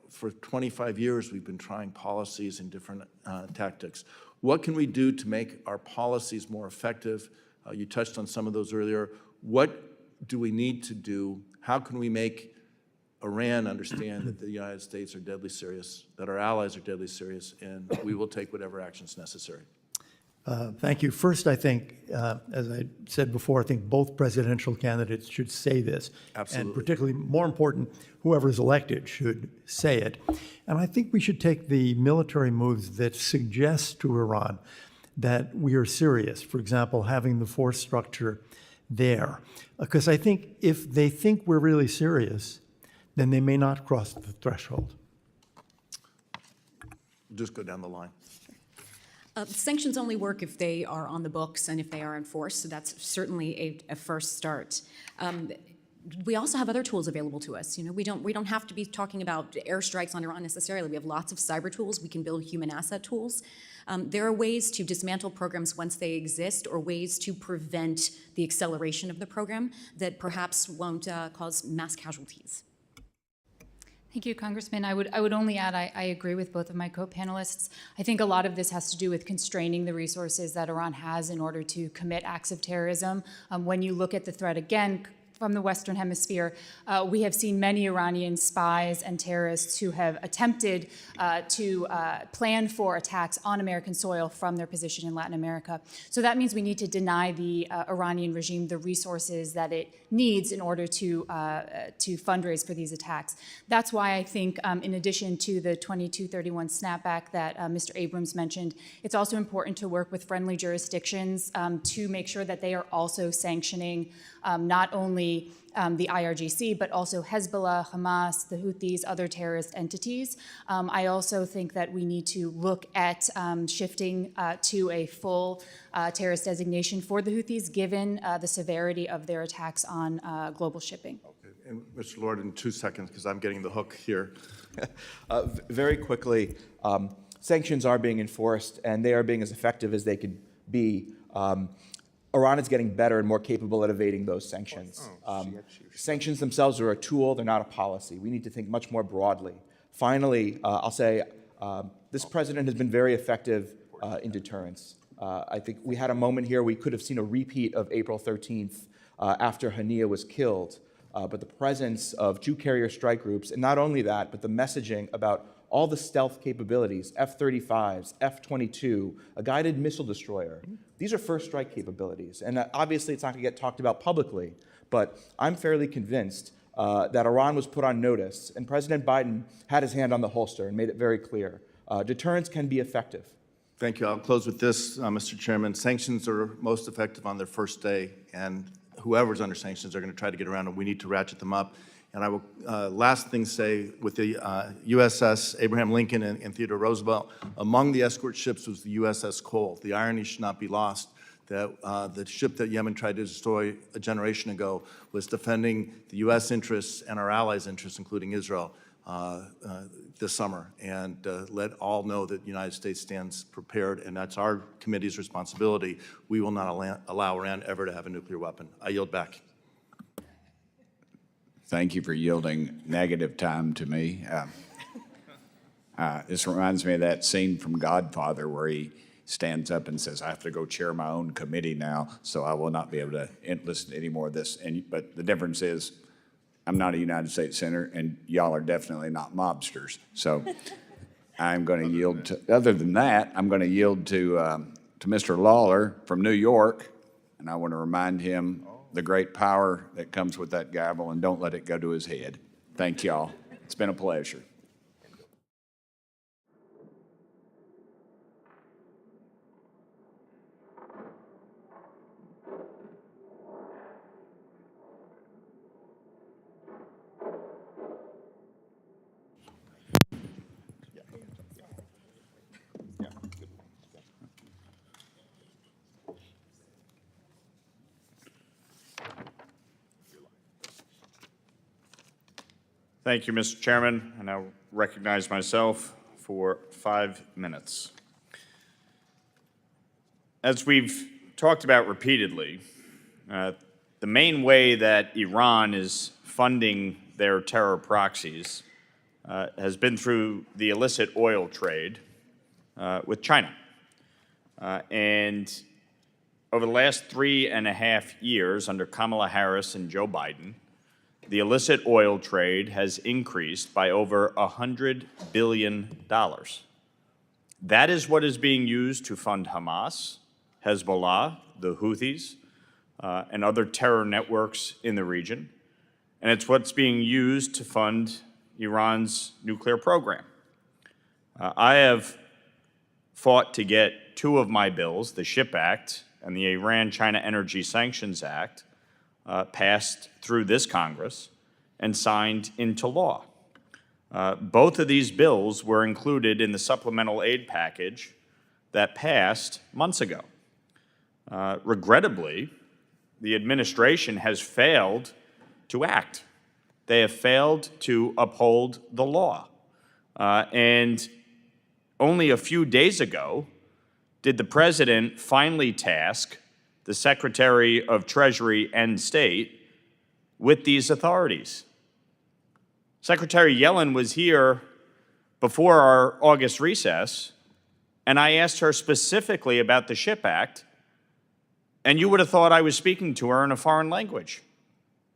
for 25 years, we've been trying policies and different tactics. What can we do to make our policies more effective? You touched on some of those earlier. What do we need to do? How can we make Iran understand that the United States are deadly serious, that our allies are deadly serious, and we will take whatever actions necessary? Thank you. First, I think, as I said before, I think both presidential candidates should say this. Absolutely. And particularly, more important, whoever is elected should say it. And I think we should take the military moves that suggest to Iran that we are serious. For example, having the force structure there. Because I think if they think we're really serious, then they may not cross the threshold. Just go down the line. Sanctions only work if they are on the books and if they are enforced, so that's certainly a first start. We also have other tools available to us. You know, we don't have to be talking about airstrikes on Iran necessarily. We have lots of cyber tools. We can build human asset tools. There are ways to dismantle programs once they exist, or ways to prevent the acceleration of the program that perhaps won't cause mass casualties. Thank you, Congressman. I would only add, I agree with both of my co-panelists. I think a lot of this has to do with constraining the resources that Iran has in order to commit acts of terrorism. When you look at the threat, again, from the Western Hemisphere, we have seen many Iranian spies and terrorists who have attempted to plan for attacks on American soil from their position in Latin America. So that means we need to deny the Iranian regime the resources that it needs in order to fundraise for these attacks. That's why I think, in addition to the 2231 snapback that Mr. Abrams mentioned, it's also important to work with friendly jurisdictions to make sure that they are also sanctioning not only the IRGC, but also Hezbollah, Hamas, the Houthis, other terrorist entities. I also think that we need to look at shifting to a full terrorist designation for the Houthis, given the severity of their attacks on global shipping. Okay. And Mr. Lord, in 2 seconds, because I'm getting the hook here. Very quickly, sanctions are being enforced, and they are being as effective as they could be. Iran is getting better and more capable at evading those sanctions. Sanctions themselves are a tool, they're not a policy. We need to think much more broadly. Finally, I'll say this president has been very effective in deterrence. I think we had a moment here, we could have seen a repeat of April 13th after Hania was killed. But the presence of two carrier strike groups, and not only that, but the messaging about all the stealth capabilities, F-35s, F-22, a guided missile destroyer. These are first strike capabilities. And obviously it's not going to get talked about publicly, but I'm fairly convinced that Iran was put on notice, and President Biden had his hand on the holster and made it very clear. Deterrence can be effective. Thank you. I'll close with this, Mr. Chairman. Sanctions are most effective on their first day, and whoever's under sanctions are going to try to get around them. We need to ratchet them up. And I will, last thing say, with the USS Abraham Lincoln and Theodore Roosevelt, among the escort ships was the USS Cole. The irony should not be lost that the ship that Yemen tried to destroy a generation ago was defending the U.S. interests and our allies' interests, including Israel, this summer. And let all know that the United States stands prepared, and that's our committee's responsibility. We will not allow Iran ever to have a nuclear weapon. I yield back. Thank you for yielding negative time to me. This reminds me of that scene from Godfather where he stands up and says, I have to go chair my own committee now, so I will not be able to listen to any more of this. But the difference is I'm not a United States Senator, and y'all are definitely not mobsters. So I'm going to yield to, other than that, I'm going to yield to Mr. Lawler from New York, and I want to remind him the great power that comes with that gavel, and don't let it go to his head. Thank y'all. It's been a pleasure. Thank you, Mr. Chairman. I now recognize myself for 5 minutes. As we've talked about repeatedly, the main way that Iran is funding their terror proxies has been through the illicit oil trade with China. And over the last 3.5 years under Kamala Harris and Joe Biden, the illicit oil trade has increased by over $100 billion. That is what is being used to fund Hamas, Hezbollah, the Houthis, and other terror networks in the region. And it's what's being used to fund Iran's nuclear program. I have fought to get 2 of my bills, the SHIP Act and the Iran-China Energy Sanctions Act, passed through this Congress and signed into law. Both of these bills were included in the supplemental aid package that passed months ago. Regrettably, the administration has failed to act. They have failed to uphold the law. And only a few days ago did the president finally task the Secretary of Treasury and State with these authorities. Secretary Yellen was here before our August recess, and I asked her specifically about the SHIP Act, and you would have thought I was speaking to her in a foreign language.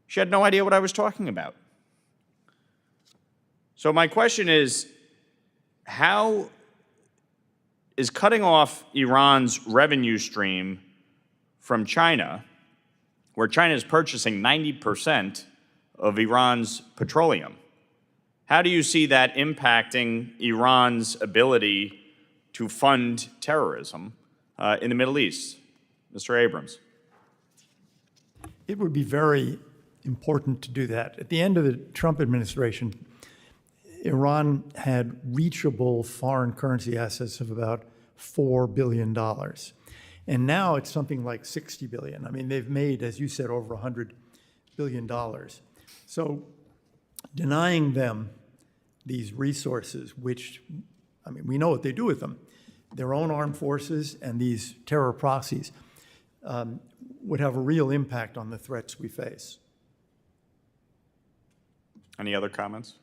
She had no idea what I was talking about. So my question is, how is cutting off Iran's revenue stream from China, where China is purchasing 90% of Iran's petroleum, how do you see that impacting Iran's ability to fund terrorism in the Middle East? Mr. Abrams. It would be very important to do that. At the end of the Trump administration, Iran had reachable foreign currency assets of about $4 billion. And now it's something like 60 billion. I mean, they've made, as you said, over $100 billion. So denying them these resources, which, I mean, we know what they do with them, their own armed forces and these terror proxies, would have a real impact on the threats we face. Any other comments?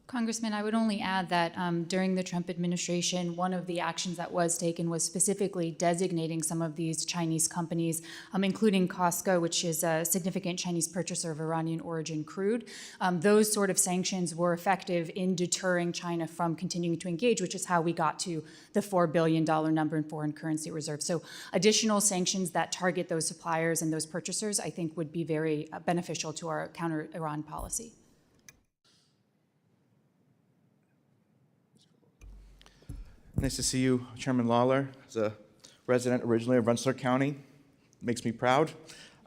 Congressman, I would only add that during the Trump administration, one of the actions that was taken was specifically designating some of these Chinese companies, including Costco, which is a significant Chinese purchaser of Iranian origin crude. Those sort of sanctions were effective in deterring China from continuing to engage, which is how we got to the $4 billion number in foreign currency reserves. So additional sanctions that target those suppliers and those purchasers, I think, would be very beneficial to our counter-Iran policy. Nice to see you, Chairman Lawler. As a resident originally of Rensselaer County, makes me proud.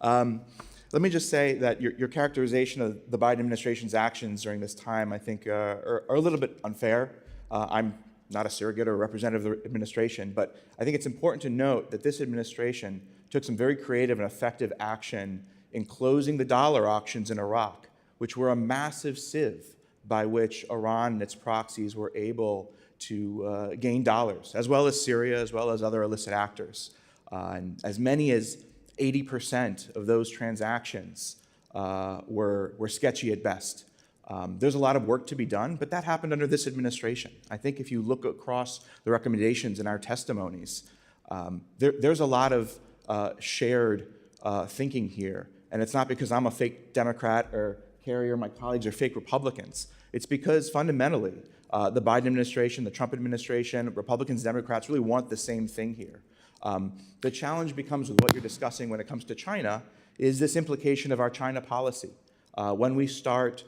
Let me just say that your characterization of the Biden administration's actions during this time, I think, are a little bit unfair. I'm not a surrogate or a representative of the administration, but I think it's important to note that this administration took some very creative and effective action in closing the dollar auctions in Iraq, which were a massive sieve by which Iran and its proxies were able to gain dollars, as well as Syria, as well as other illicit actors. And as many as 80% of those transactions were sketchy at best. There's a lot of work to be done, but that happened under this administration. I think if you look across the recommendations in our testimonies, there's a lot of shared thinking here. And it's not because I'm a fake Democrat or Carrie or my colleagues are fake Republicans. It's because fundamentally, the Biden administration, the Trump administration, Republicans, Democrats really want the same thing here. The challenge becomes with what you're discussing when it comes to China is this implication of our China policy. When we start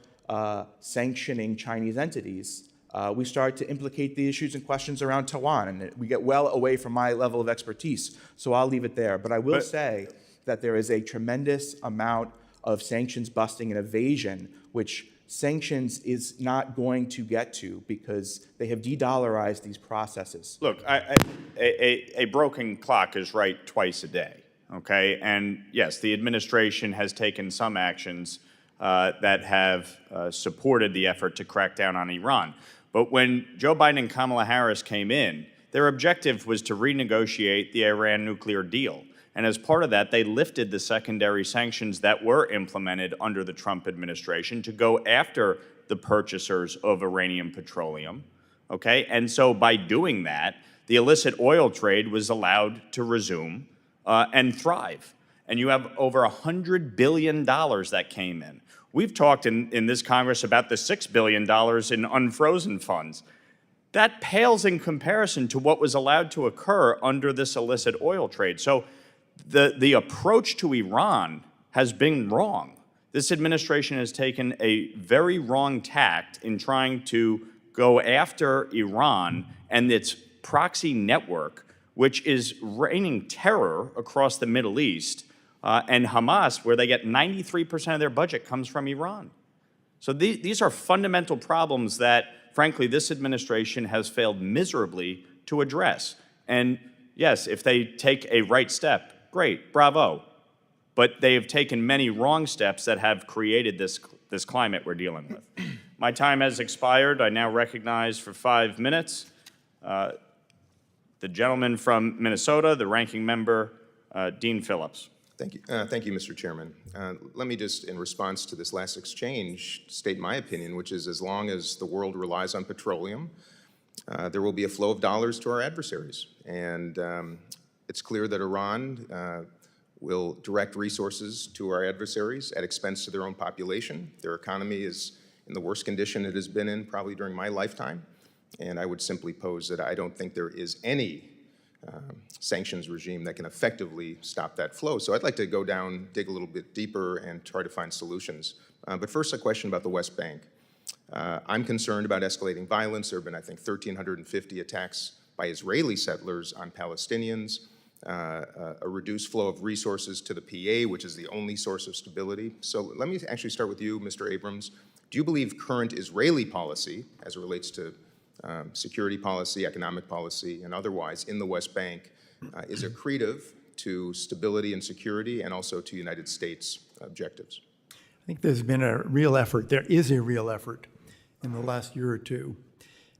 sanctioning Chinese entities, we start to implicate the issues and questions around Taiwan, and we get well away from my level of expertise, so I'll leave it there. But I will say that there is a tremendous amount of sanctions busting and evasion, which sanctions is not going to get to because they have de-dollarized these processes. Look, a broken clock is right twice a day, okay? And yes, the administration has taken some actions that have supported the effort to crack down on Iran. But when Joe Biden and Kamala Harris came in, their objective was to renegotiate the Iran nuclear deal. And as part of that, they lifted the secondary sanctions that were implemented under the Trump administration to go after the purchasers of Iranian petroleum, okay? And so by doing that, the illicit oil trade was allowed to resume and thrive. And you have over $100 billion that came in. We've talked in this Congress about the $6 billion in unfrozen funds. That pales in comparison to what was allowed to occur under this illicit oil trade. So the approach to Iran has been wrong. This administration has taken a very wrong tact in trying to go after Iran and its proxy network, which is raining terror across the Middle East, and Hamas, where they get 93% of their budget comes from Iran. So these are fundamental problems that, frankly, this administration has failed miserably to address. And yes, if they take a right step, great, bravo. But they have taken many wrong steps that have created this climate we're dealing with. My time has expired. I now recognize for 5 minutes the gentleman from Minnesota, the ranking member, Dean Phillips. Thank you, Mr. Chairman. Let me just, in response to this last exchange, state my opinion, which is as long as the world relies on petroleum, there will be a flow of dollars to our adversaries. And it's clear that Iran will direct resources to our adversaries at expense to their own population. Their economy is in the worst condition it has been in probably during my lifetime. And I would simply pose that I don't think there is any sanctions regime that can effectively stop that flow. So I'd like to go down, dig a little bit deeper, and try to find solutions. But first, a question about the West Bank. I'm concerned about escalating violence. There have been, I think, 1,350 attacks by Israeli settlers on Palestinians, a reduced flow of resources to the PA, which is the only source of stability. So let me actually start with you, Mr. Abrams. Do you believe current Israeli policy, as it relates to security policy, economic policy, and otherwise in the West Bank, is accretive to stability and security and also to United States objectives? I think there's been a real effort, there is a real effort in the last year or two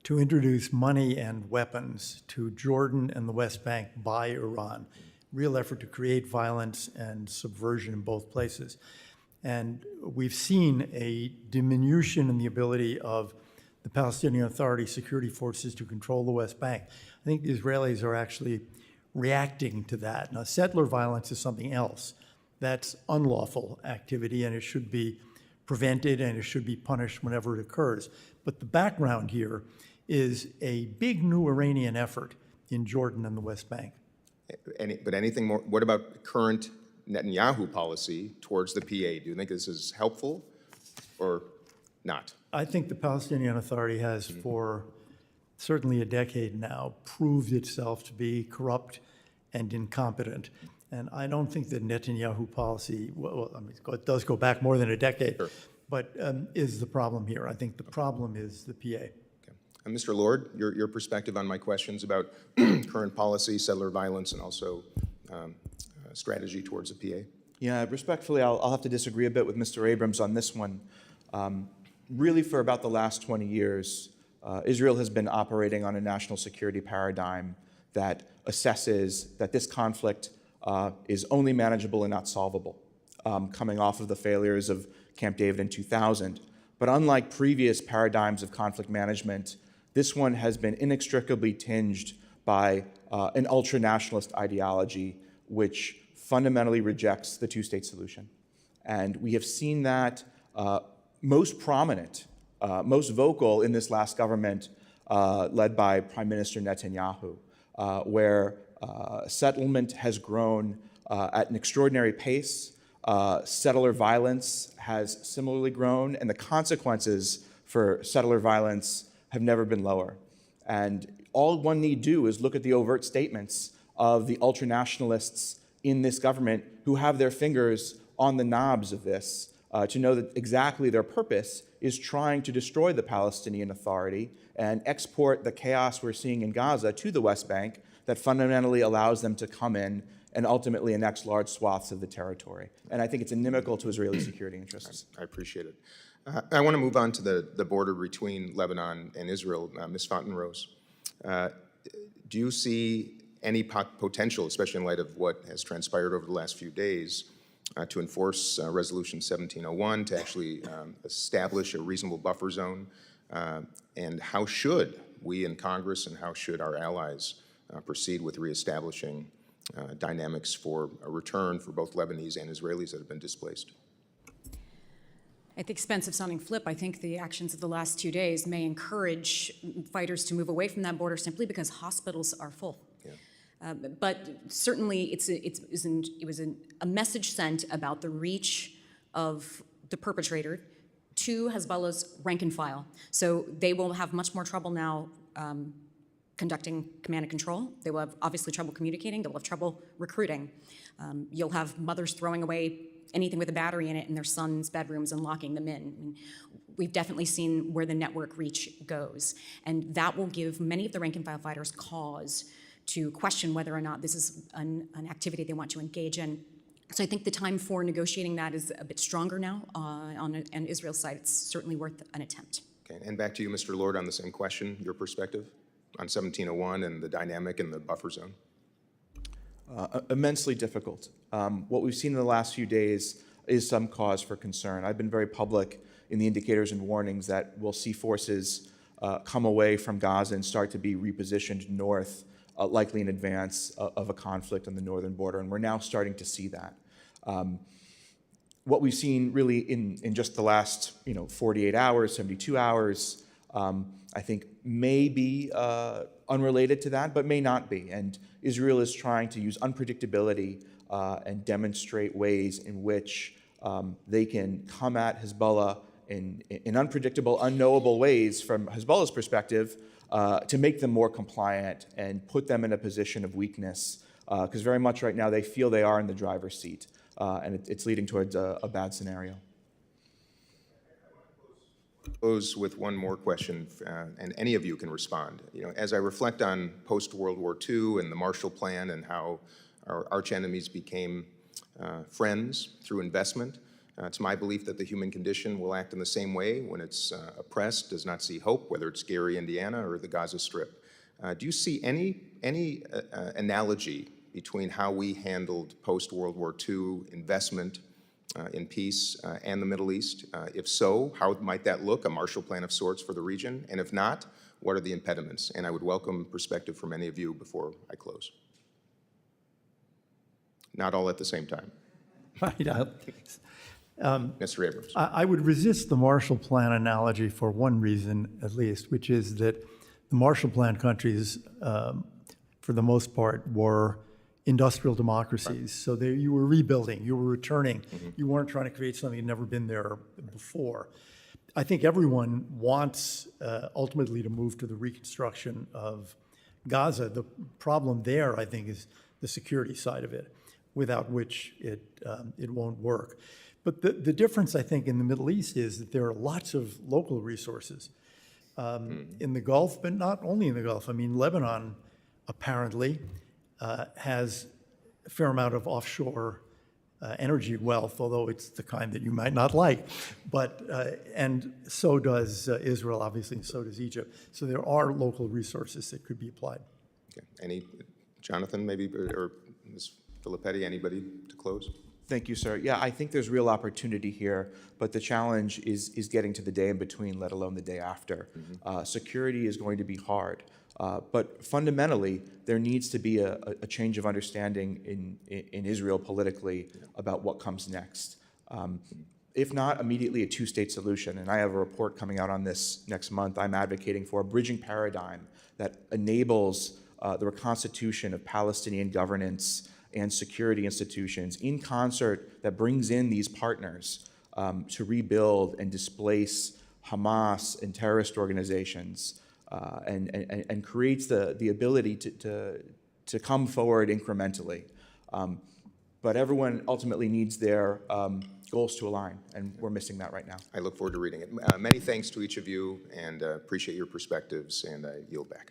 to introduce money and weapons to Jordan and the West Bank by Iran. Real effort to create violence and subversion in both places. And we've seen a diminution in the ability of the Palestinian Authority security forces to control the West Bank. I think the Israelis are actually reacting to that. Now, settler violence is something else. That's unlawful activity, and it should be prevented, and it should be punished whenever it occurs. But the background here is a big new Iranian effort in Jordan and the West Bank. But anything more, what about current Netanyahu policy towards the PA? Do you think this is helpful or not? I think the Palestinian Authority has, for certainly a decade now, proved itself to be corrupt and incompetent. And I don't think that Netanyahu policy, well, I mean, it does go back more than a decade, Sure. but is the problem here. I think the problem is the PA. Okay. And Mr. Lord, your perspective on my questions about current policy, settler violence, and also strategy towards the PA? Yeah, respectfully, I'll have to disagree a bit with Mr. Abrams on this one. Really, for about the last 20 years, Israel has been operating on a national security paradigm that assesses that this conflict is only manageable and not solvable, coming off of the failures of Camp David in 2000. But unlike previous paradigms of conflict management, this one has been inextricably tinged by an ultra-nationalist ideology which fundamentally rejects the two-state solution. And we have seen that most prominent, most vocal in this last government led by Prime Minister Netanyahu, where settlement has grown at an extraordinary pace. Settler violence has similarly grown, and the consequences for settler violence have never been lower. And all one need do is look at the overt statements of the ultranationalists in this government who have their fingers on the knobs of this to know that exactly their purpose is trying to destroy the Palestinian Authority and export the chaos we're seeing in Gaza to the West Bank that fundamentally allows them to come in and ultimately annex large swaths of the territory. And I think it's inimical to Israeli security interests. I appreciate it. I want to move on to the border between Lebanon and Israel. Ms. Fontenrose, do you see any potential, especially in light of what has transpired over the last few days, to enforce Resolution 1701, to actually establish a reasonable buffer zone? And how should we in Congress and how should our allies proceed with reestablishing dynamics for a return for both Lebanese and Israelis that have been displaced? At the expense of sounding flip, I think the actions of the last 2 days may encourage fighters to move away from that border simply because hospitals are full. Yeah. But certainly it was a message sent about the reach of the perpetrator to Hezbollah's rank and file. So they will have much more trouble now conducting command and control. They will have obviously trouble communicating. They will have trouble recruiting. You'll have mothers throwing away anything with a battery in it in their sons' bedrooms and locking them in. I mean, we've definitely seen where the network reach goes. And that will give many of the rank and file fighters cause to question whether or not this is an activity they want to engage in. So I think the time for negotiating that is a bit stronger now on Israel's side. It's certainly worth an attempt. Okay, and back to you, Mr. Lord, on the same question, your perspective on 1701 and the dynamic and the buffer zone. Immensely difficult. What we've seen in the last few days is some cause for concern. I've been very public in the indicators and warnings that we'll see forces come away from Gaza and start to be repositioned north, likely in advance of a conflict on the northern border, and we're now starting to see that. What we've seen really in just the last 48 hours, 72 hours, I think may be unrelated to that, but may not be. And Israel is trying to use unpredictability and demonstrate ways in which they can come at Hezbollah in unpredictable, unknowable ways from Hezbollah's perspective to make them more compliant and put them in a position of weakness. Because very much right now they feel they are in the driver's seat, and it's leading towards a bad scenario. Close with one more question, and any of you can respond. As I reflect on post-World War II and the Marshall Plan and how our arch enemies became friends through investment, it's my belief that the human condition will act in the same way when it's oppressed, does not see hope, whether it's Gary, Indiana, or the Gaza Strip. Do you see any analogy between how we handled post-World War II investment in peace and the Middle East? If so, how might that look, a Marshall Plan of sorts for the region? And if not, what are the impediments? And I would welcome perspective from any of you before I close. Not all at the same time. Mr. Abrams. I would resist the Marshall Plan analogy for one reason, at least, which is that the Marshall Plan countries, for the most part, were industrial democracies. So you were rebuilding, you were returning. You weren't trying to create something that had never been there before. I think everyone wants ultimately to move to the reconstruction of Gaza. The problem there, I think, is the security side of it, without which it won't work. But the difference, I think, in the Middle East is that there are lots of local resources in the Gulf, but not only in the Gulf. I mean, Lebanon apparently has a fair amount of offshore energy wealth, although it's the kind that you might not like. But and so does Israel, obviously, and so does Egypt. So there are local resources that could be applied. Okay. Jonathan, maybe, or Ms. Filipetti, anybody to close? Thank you, sir. Yeah, I think there's real opportunity here, but the challenge is getting to the day in between, let alone the day after. Security is going to be hard, but fundamentally, there needs to be a change of understanding in Israel politically about what comes next. If not immediately a two-state solution, and I have a report coming out on this next month, I'm advocating for a bridging paradigm that enables the reconstitution of Palestinian governance and security institutions in concert, that brings in these partners to rebuild and displace Hamas and terrorist organizations, and creates the ability to come forward incrementally. But everyone ultimately needs their goals to align, and we're missing that right now. I look forward to reading it. Many thanks to each of you, and appreciate your perspectives, and I yield back.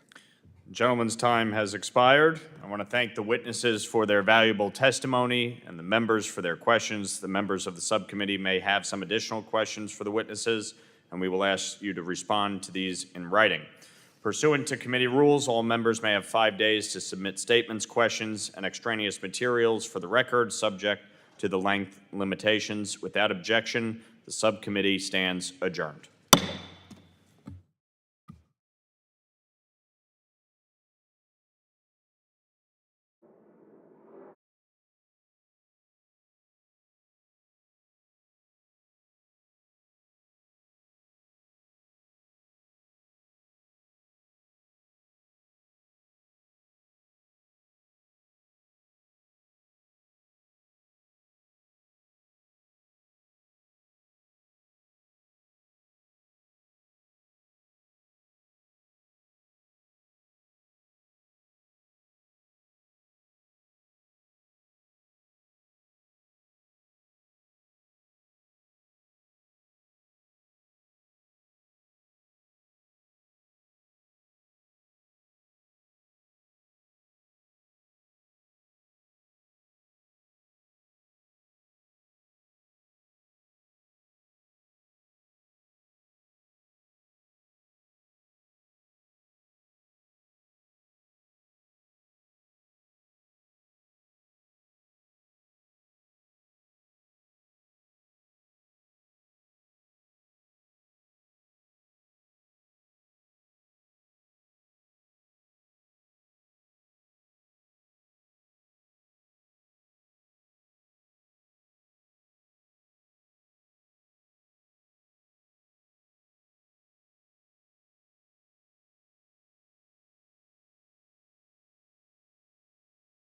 Gentleman's time has expired. I want to thank the witnesses for their valuable testimony and the members for their questions. The members of the subcommittee may have some additional questions for the witnesses, and we will ask you to respond to these in writing. Pursuant to committee rules, all members may have 5 days to submit statements, questions, and extraneous materials for the record, subject to the length limitations. Without objection, the subcommittee stands adjourned.